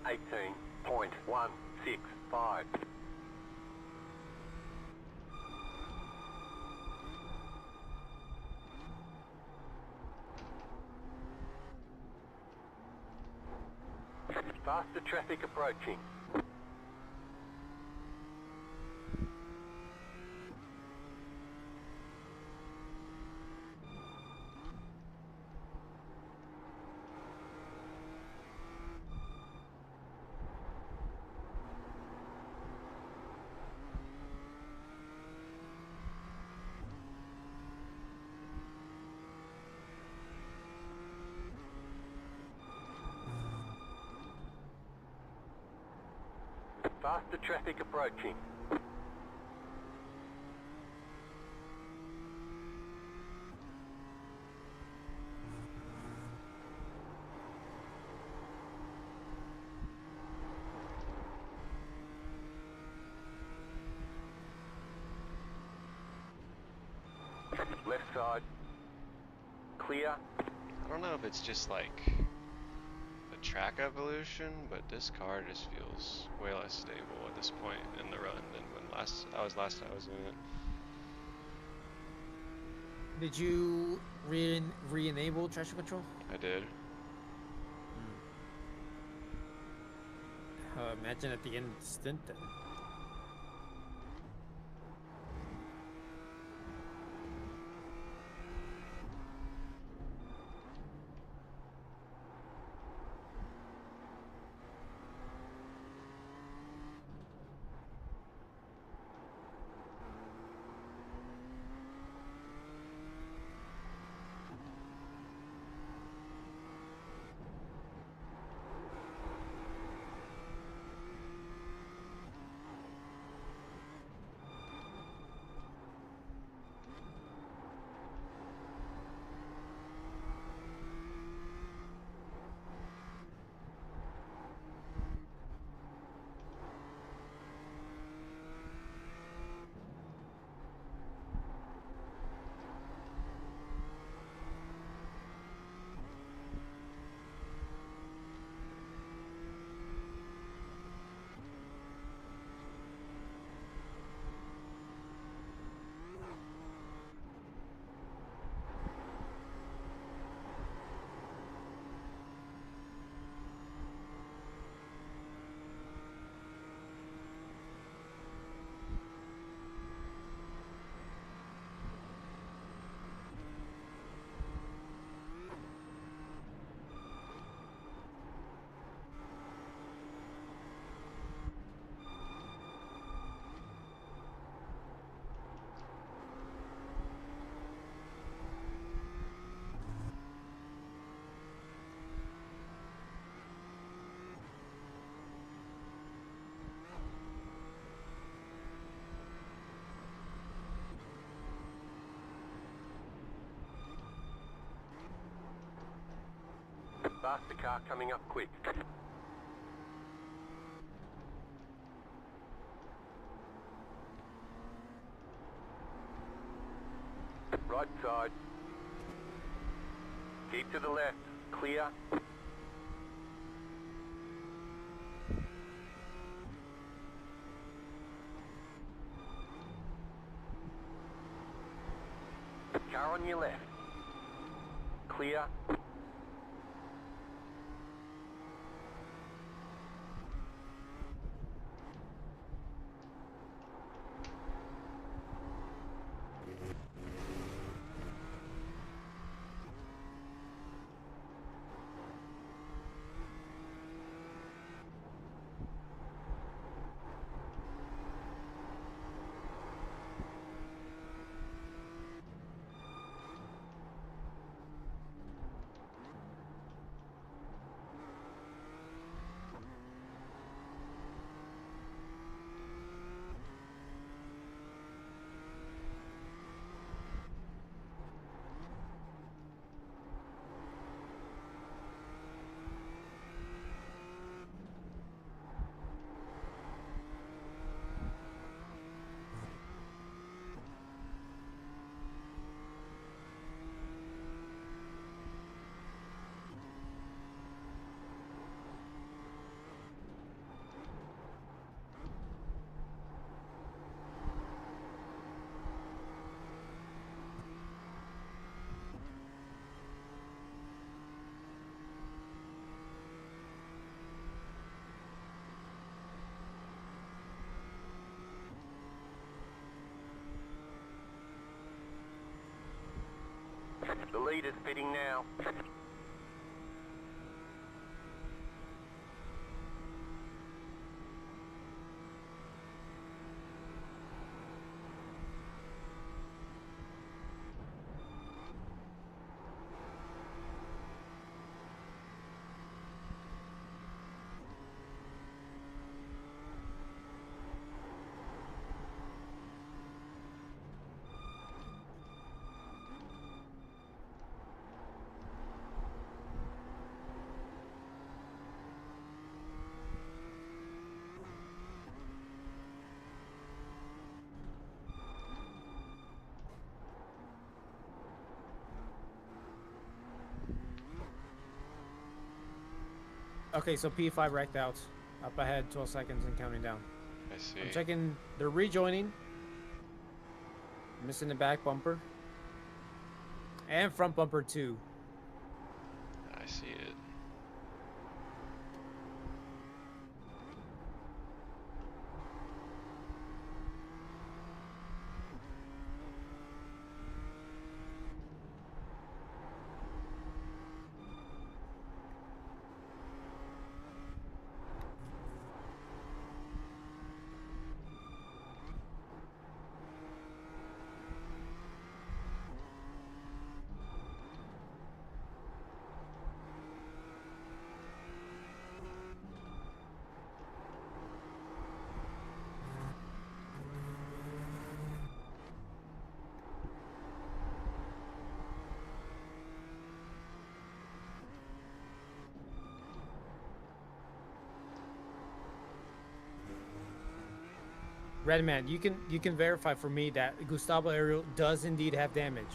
Eighteen point 165. Faster traffic approaching. Faster traffic approaching. Left side. Clear. I don't know if it's just like a track evolution, but this car just feels way less stable at this point in the run than when I was in it. Did you re-enable traction control? I did. Imagine at the end of the stint then. Faster car coming up quick. Right side. Keep to the left. Clear. Car on your left. Clear. The leader's pitting now. Okay, so P5 wrecked out. Up ahead, 12 seconds and counting down. I see. I'm checking. They're rejoining. Missing the back bumper. And front bumper too. I see it. Redman, you can verify for me that Gustavo Aerial does indeed have damage.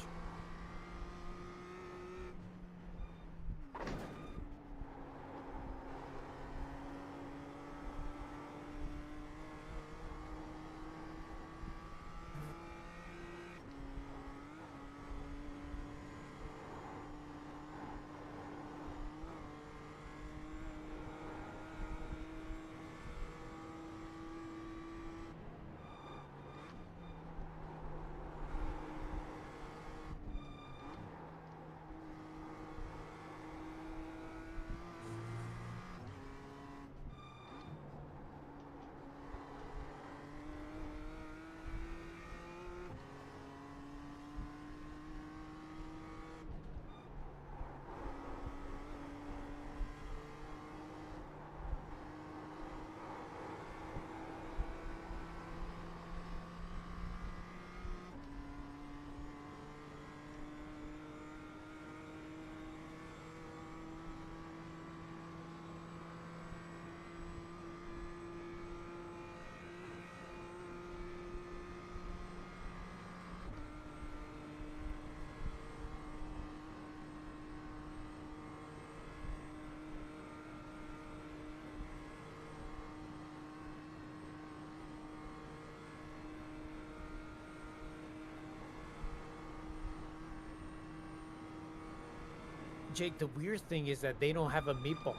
Jake, the weird thing is that they don't have a meatball.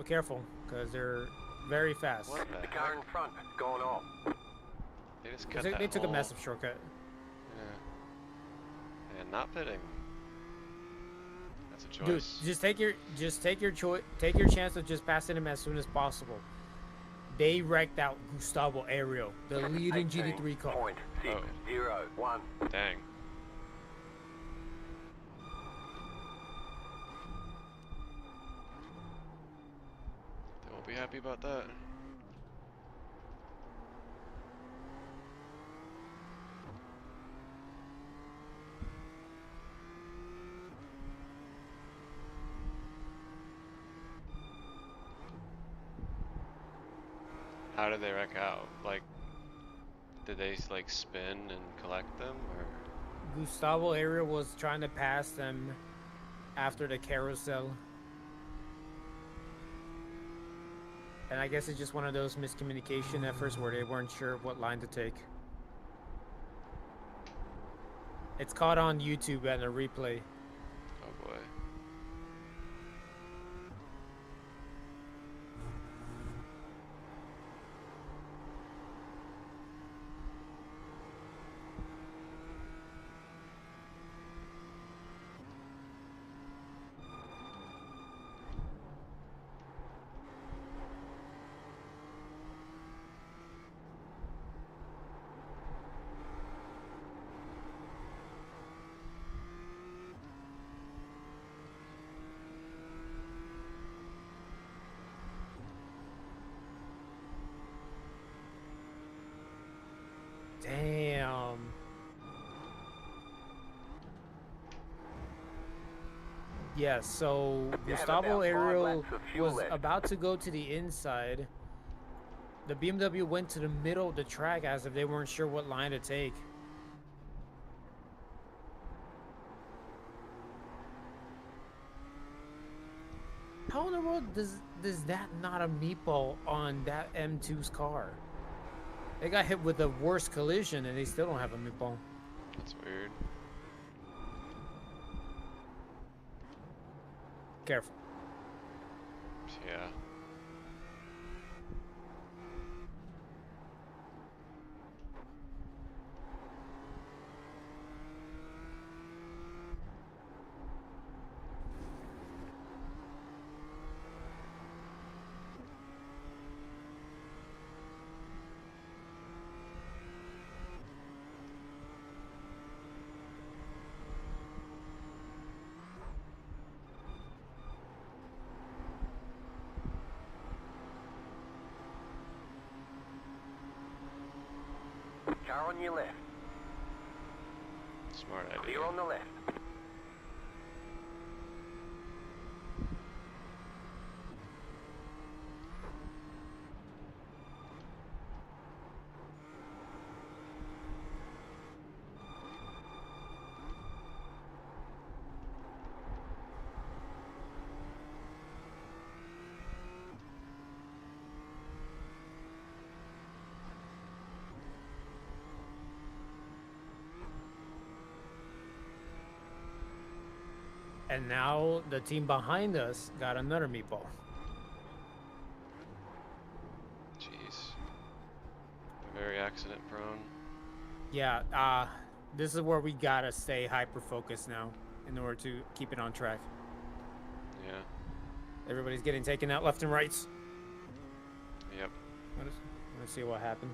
Careful, because they're very fast. What the The car heck? in front, going off. They just 'Cause cut that they took a whole- massive shortcut. Yeah. And not pitting. That's a Dude, choice. just take your choice. Take your chance of just passing him as soon as possible. They wrecked out Gustavo Aerial, the leading GT3 car. 18.601. Dang. They won't be happy about that. How did they wreck out? Like, did they like spin and collect them, or? Gustavo Aerial was trying to pass them after the carousel. And I guess it's just one of those miscommunication efforts where they weren't sure what line to take. It's caught on YouTube and a replay. Oh boy. Damn. Yes, so You have Gustavo about 5 Aerial laps of fuel was left. about to go to the inside. The BMW went to the middle of the track as if they weren't sure what line to take. How in the world does is that not a meatball on that M2's car? They got hit with the worst collision and they still don't have a meatball. That's weird. Careful. Yeah. Car on your left. Smart idea. Clear on the left. And now the team behind us got another meatball. Jeez. Very accident prone. Yeah, this is where we gotta stay hyper focused now in order to keep it on track. Yeah. Everybody's getting taken out left and right. Yep. Let's see what happened.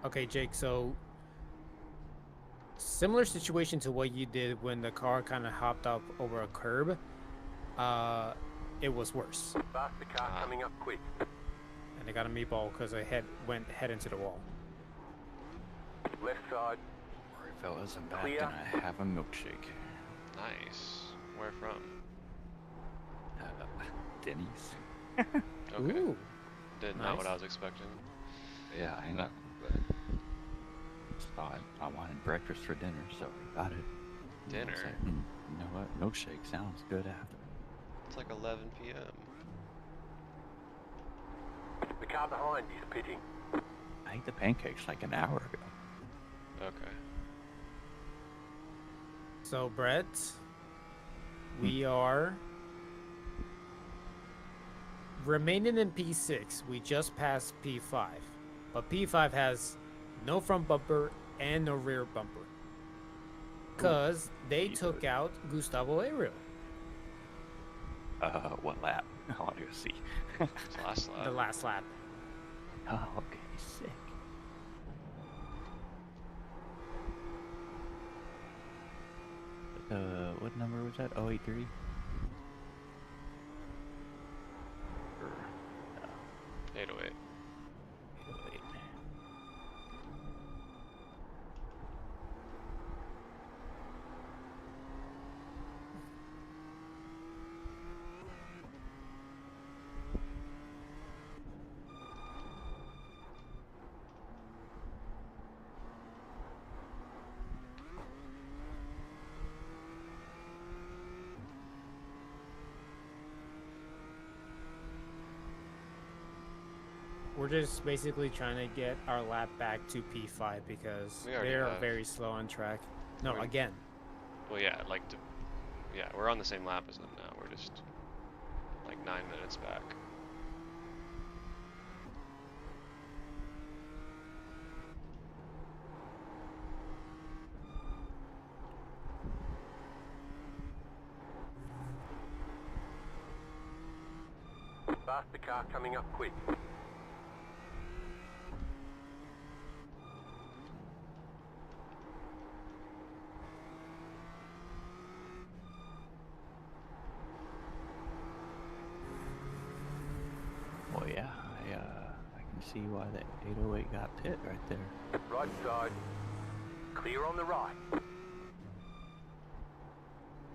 Okay, Jake, so similar situation to what you did when the car kind of hopped up over a curb. It was worse. Faster car coming up quick. And they got a meatball because I went head into the wall. Left side. Sorry, fellas, I'm back Clear. and I have a milkshake. Nice. Where from? Denny's. Okay. Ooh, Not what nice. I was expecting. Yeah, I know. But just thought I wanted breakfast for dinner, so we got it. And I was Dinner? like, you know what? Milkshake sounds good after. It's like 11 p.m. The car behind is pitting. I ate the pancakes like an hour ago. Okay. so Brett, we are remaining in P6. We just passed P5, but P5 has no front bumper and no rear bumper because they took out Gustavo Aerial. What lap? I want to go see. It's last lap. The last lap. Oh, okay, sick. What number was that? 083? Or, 808. 808. We're just basically trying to get our lap back to P5 because We already they're have. very slow on track. No, We're- again. Well, yeah, yeah, we're on the same lap as them now. We're just like 9 minutes back. Faster car coming up quick. see why the 808 got hit right there. Right side. Clear on the right.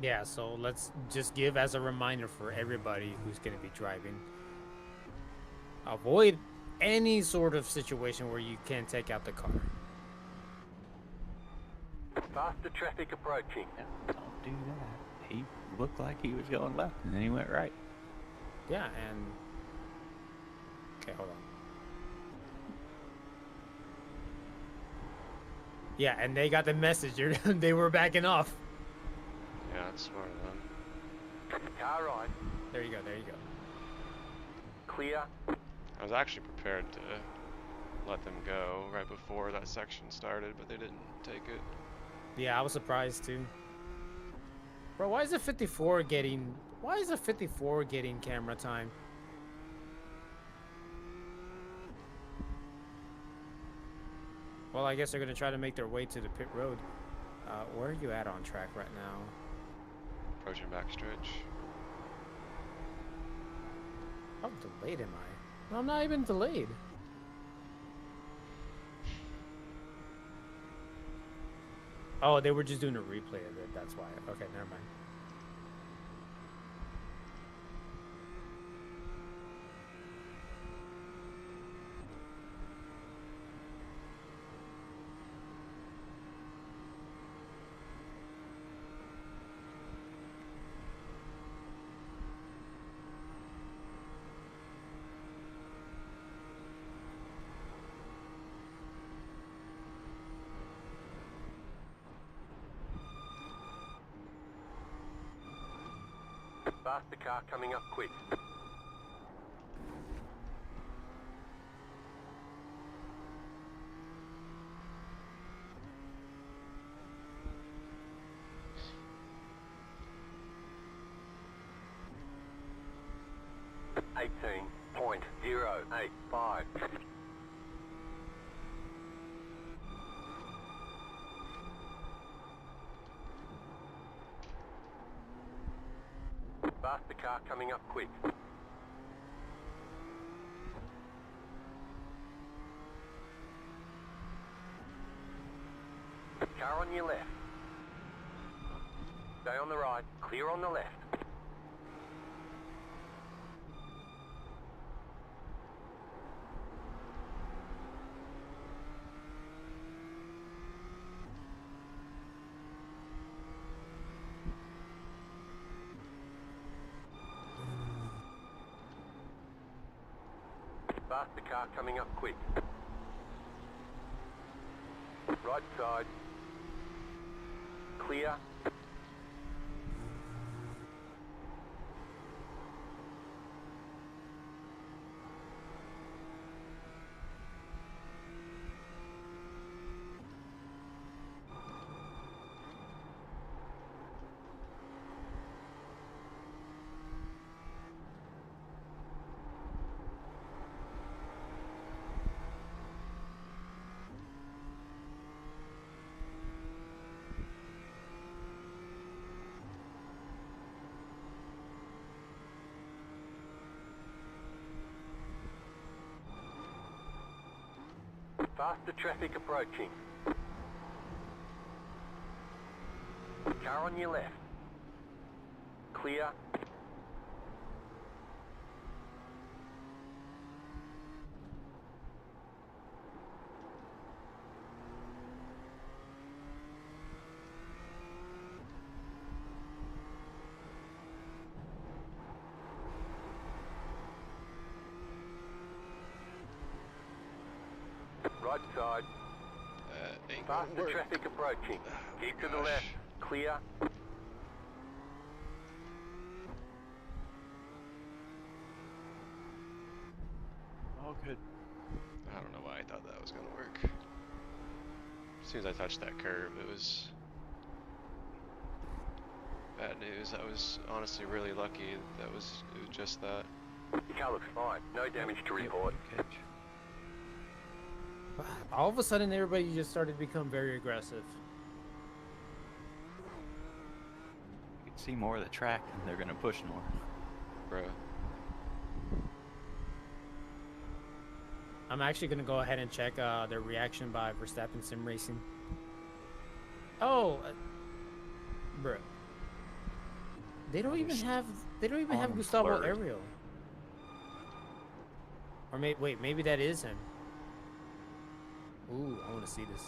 Yeah, so let's just give as a reminder for everybody who's going to be driving. Avoid any sort of situation where you can't take out the car. Faster traffic approaching. Yeah, don't do that. He looked like he was going left, and then he went right. Yeah, and... Okay, hold on. Yeah, and they got the message. They were backing off. Yeah, that's smart of them. Car right. There you go, there you go. Clear. I was actually prepared to let them go right before that section started, but they didn't take it. Yeah, I was surprised too. Bro, why is a 54 getting... Why is a 54 getting camera time? Well, I guess they're going to try to make their way to the pit road. Where are you at on track right now? Approaching backstretch. How delayed am I? No, I'm not even delayed. Oh, they were just doing a replay of it. That's why. Okay, never mind. Faster car coming up quick. .085. Faster car coming up quick. Car on your left. Stay on the right, clear on the left. Faster car coming up quick. Right side. Clear. Faster traffic approaching. Car on your left. Clear. Right side. Ain't gonna Faster work. traffic approaching. Keep to the Gosh. left. Clear. All good. I don't know why I thought that was gonna work. As soon as I touched that curve, it was bad news. I was honestly really lucky. It was just that. Your car looks fine. No damage to report. Catch. All of a sudden, everybody just started to become very aggressive. You can see more of the track, and they're gonna push more. Bruh. I'm actually gonna go ahead and check the reaction by Verstappen Sim Racing. Oh, bro. They don't even have On Gustavo blurry. Ariel. Or wait, maybe that is him. Ooh, I want to see this.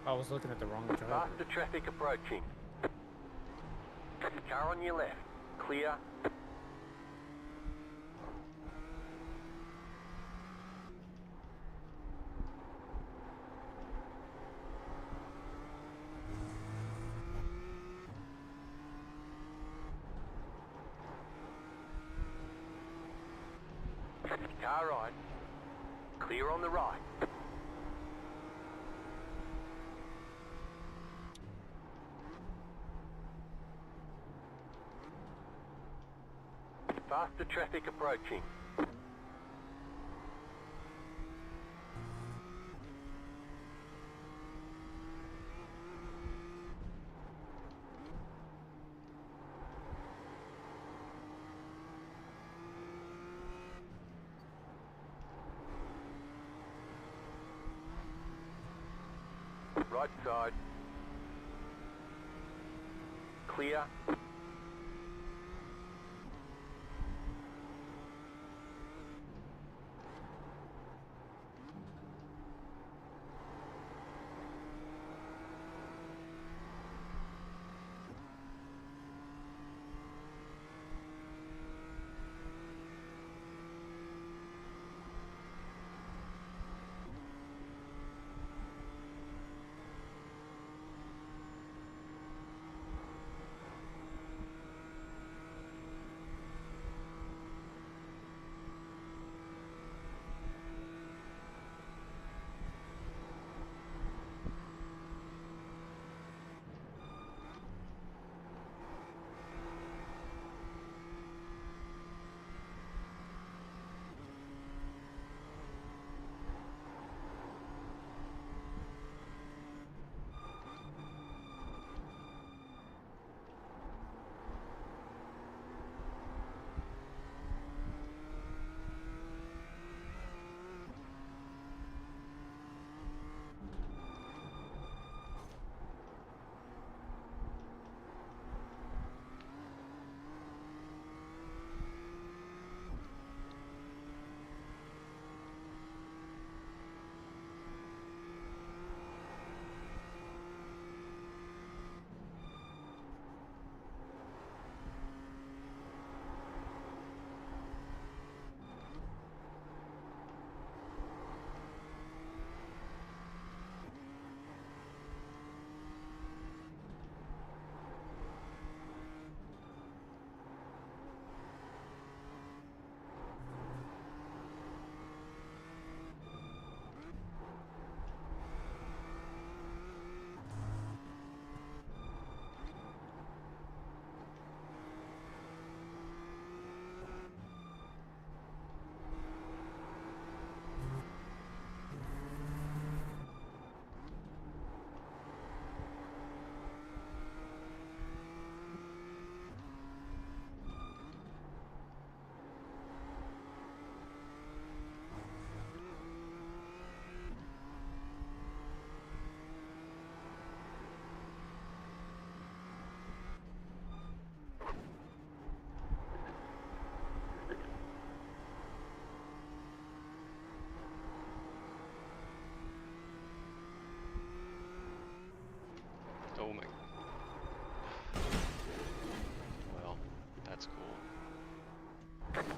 I was looking at the wrong driver. Faster traffic approaching. Car on your left. Clear. Car right. Clear on the right. Faster traffic approaching. Right side. Clear.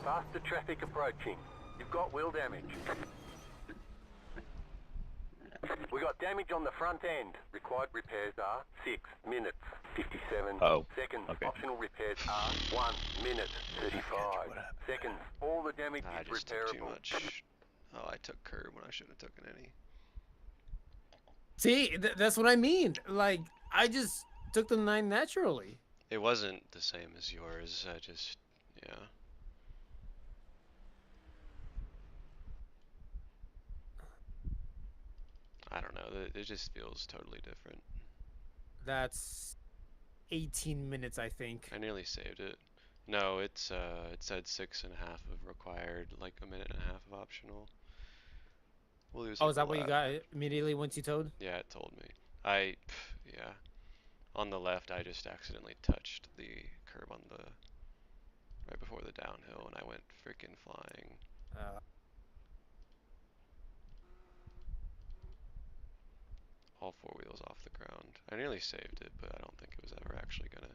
Faster traffic approaching. You've got wheel damage. We got damage on the front end. Required repairs are 6 minutes, 57 Oh, seconds. okay. Optional repairs are 1 minute, 35 seconds. All the damage I is just took too repairable. much. Oh, I took curb when I shouldn't have taken any. See, that's what I mean. Like, I just took the 9 naturally. It wasn't the same as yours. I just, yeah. I don't know. It just feels totally different. That's 18 minutes, I think. I nearly saved it. No, it said 6.5 of required, like a minute and a half of optional. We'll lose Oh, like is a that what you lap. got immediately once you towed? Yeah, it told me. Yeah. On the left, I just accidentally touched the curb on the right before the downhill, and I went freaking flying. All 4 wheels off the ground. I nearly saved it, but I don't think it was ever actually gonna.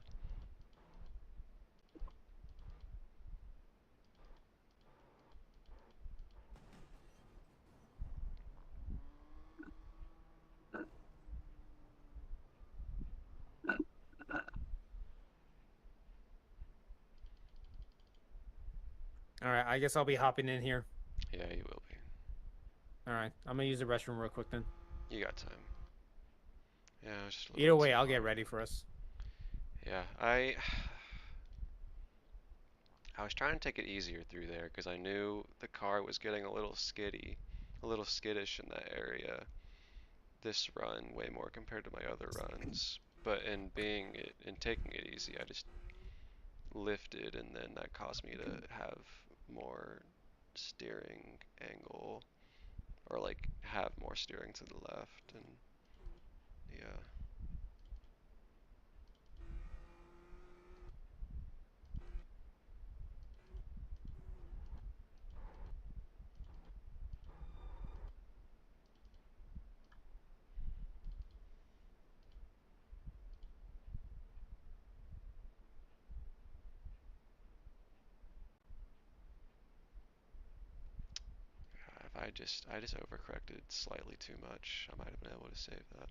All right, I guess I'll be hopping in here. Yeah, you will be. All right, I'm gonna use the restroom real quick then. You got time. Yeah, I was just a little Either way, I'll get disappointed. ready for us. Yeah, I was trying to take it easier through there because I knew the car was getting a little skittish in that area. This run way more compared to my other runs, but in taking it easy, I just lifted, and then that caused me to have more steering angle, or like have more steering to the left, and yeah. If I just overcorrected slightly too much, I might have been able to save that.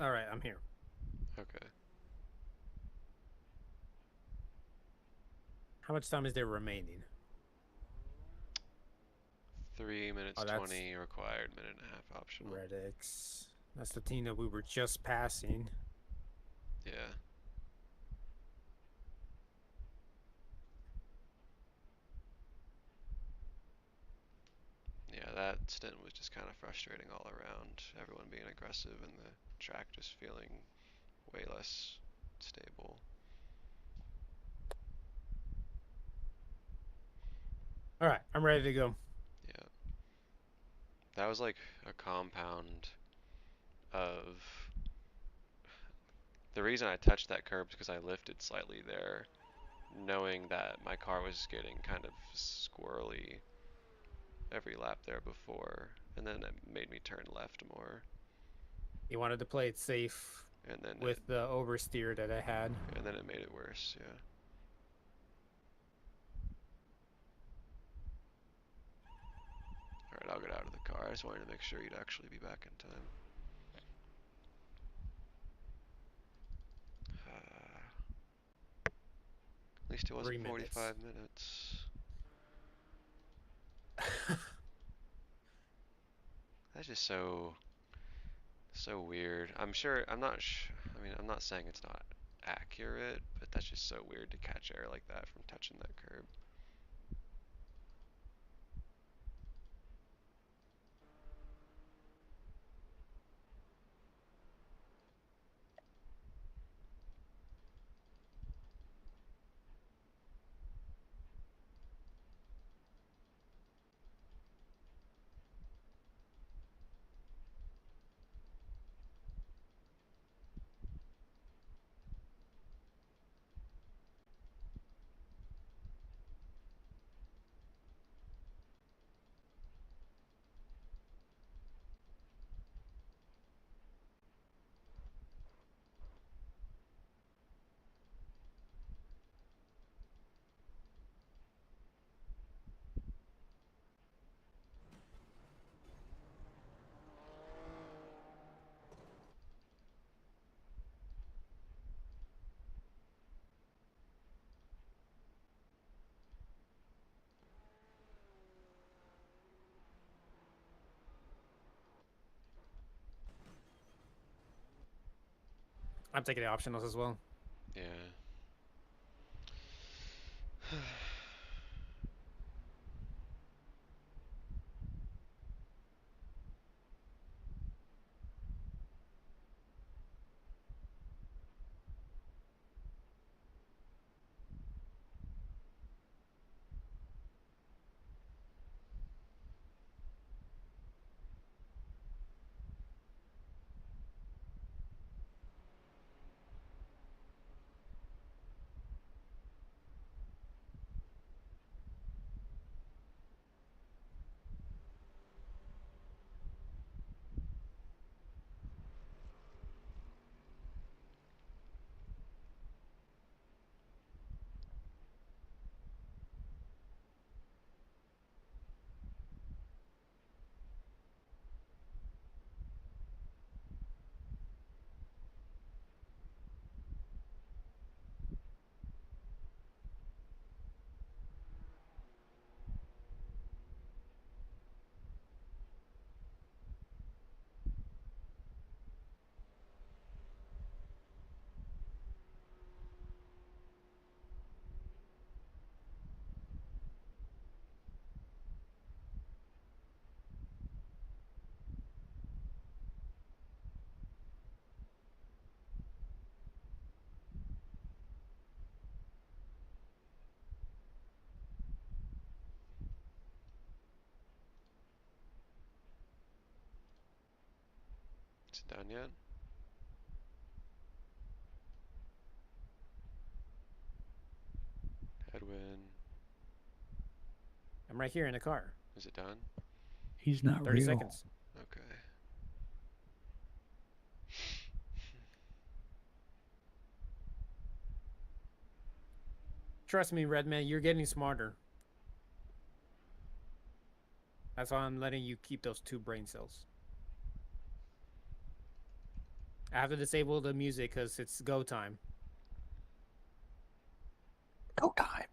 All right, I'm here. Okay. How much time is there remaining? 3 minutes Oh, that's 20 required, minute and a half optional. Redix. That's the team that we were just passing. Yeah. Yeah, that stint was just kind of frustrating all around. Everyone being aggressive and the track just feeling way less stable. All right, I'm ready to go. Yeah. That was like a compound of the reason I touched that curb is because I lifted slightly there, knowing that my car was getting kind of squirrely every lap there before, and then it made me turn left more. You wanted to play it safe And then with the oversteer that I had. it made it worse, yeah. Alright, I'll get out of the car. I just wanted to make sure you'd actually be back in time. At least it wasn't 3 minutes. 45 minutes. That's just so weird. I'm sure, I'm not I mean, I'm not saying it's not accurate, but that's just so weird to catch air like that from touching that curb. I'm taking the optionals as well. Yeah. Is it done yet? Headwind. I'm right here in the car. Is it done? He's not 30 real. seconds. Okay. Trust me, Redman, you're getting smarter. That's why I'm letting you keep those 2 brain cells. I have to disable the music because it's go time. Go time.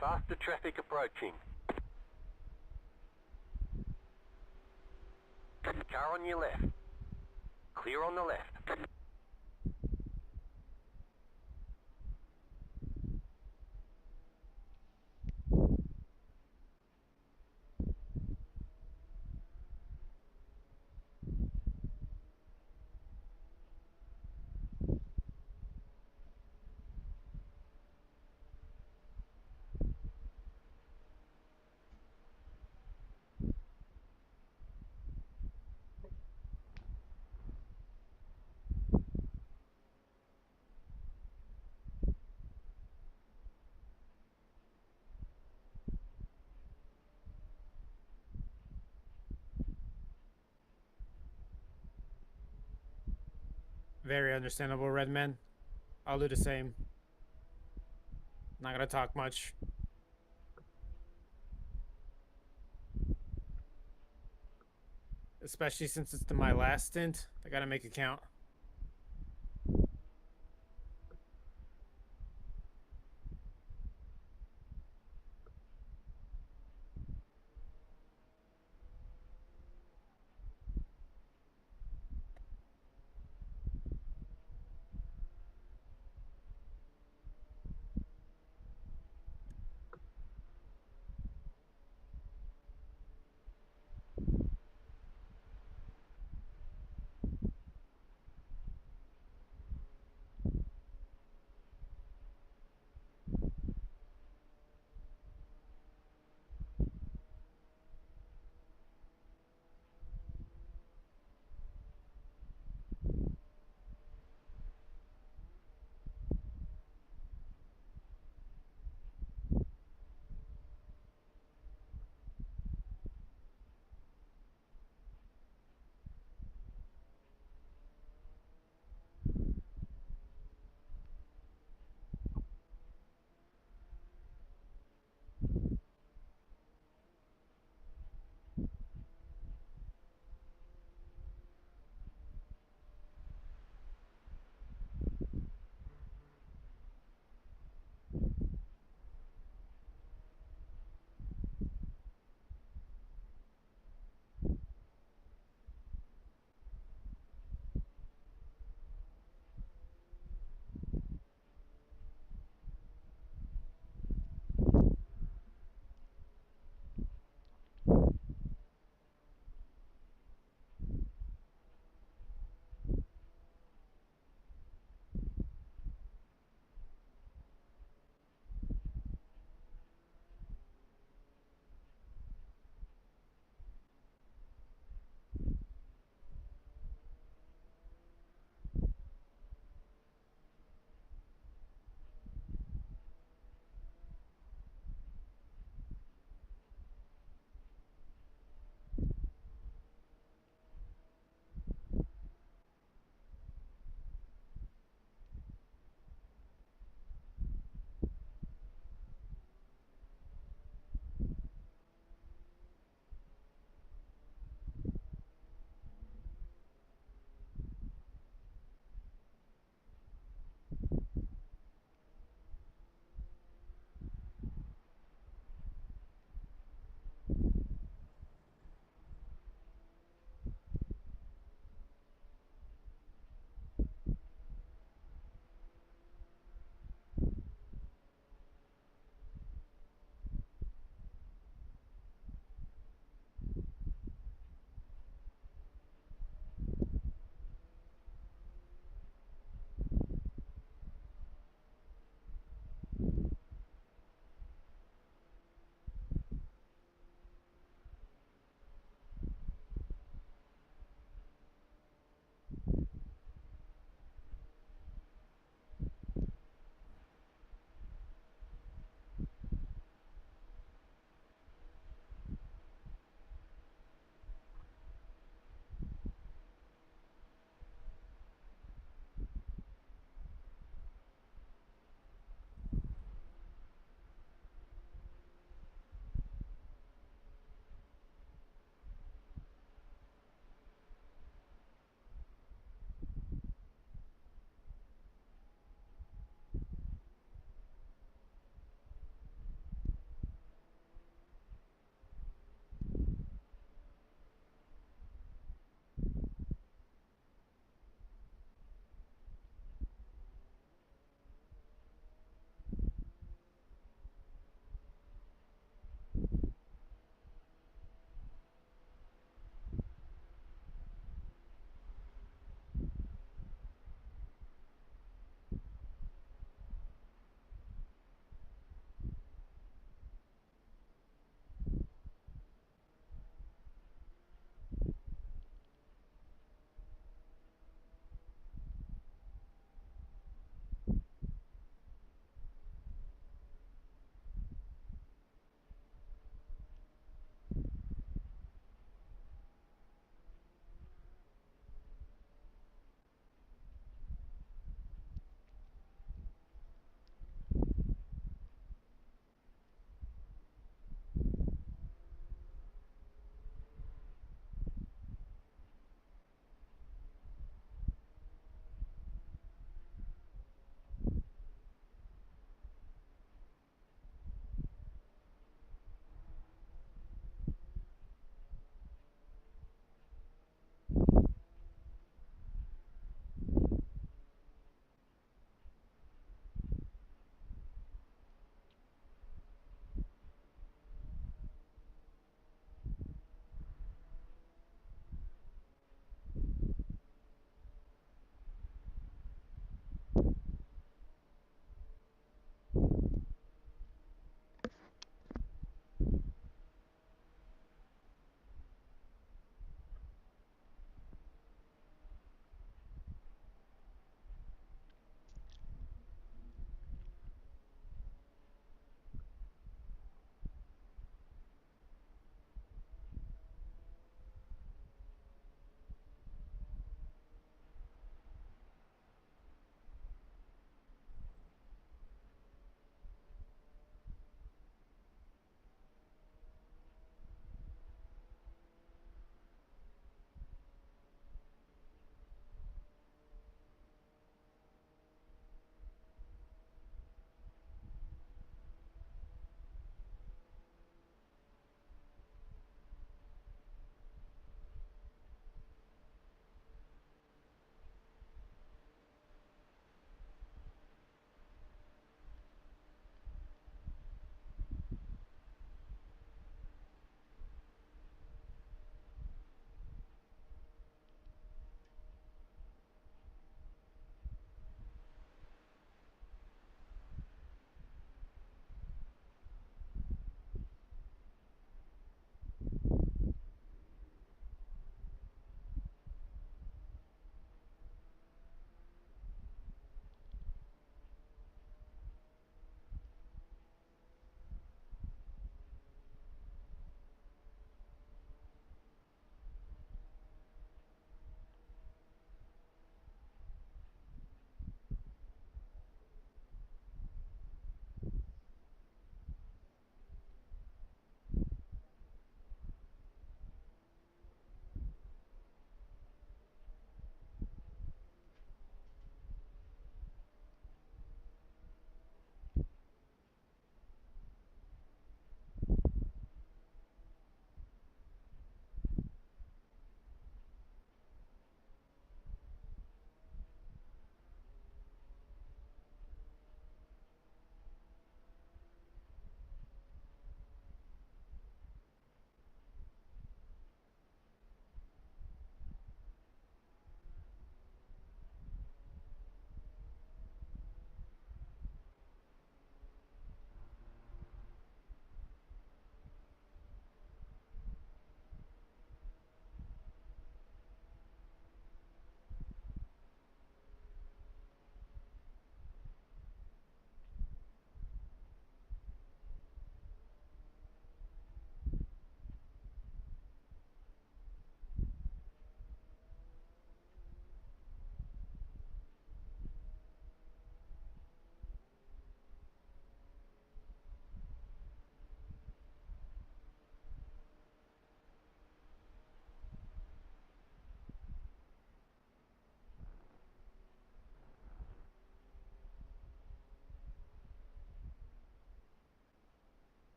Faster traffic approaching. Car on your left. Clear on the left. Very understandable, Redman. I'll do the same. Not gonna talk much. Especially since it's my last stint. I gotta make it count.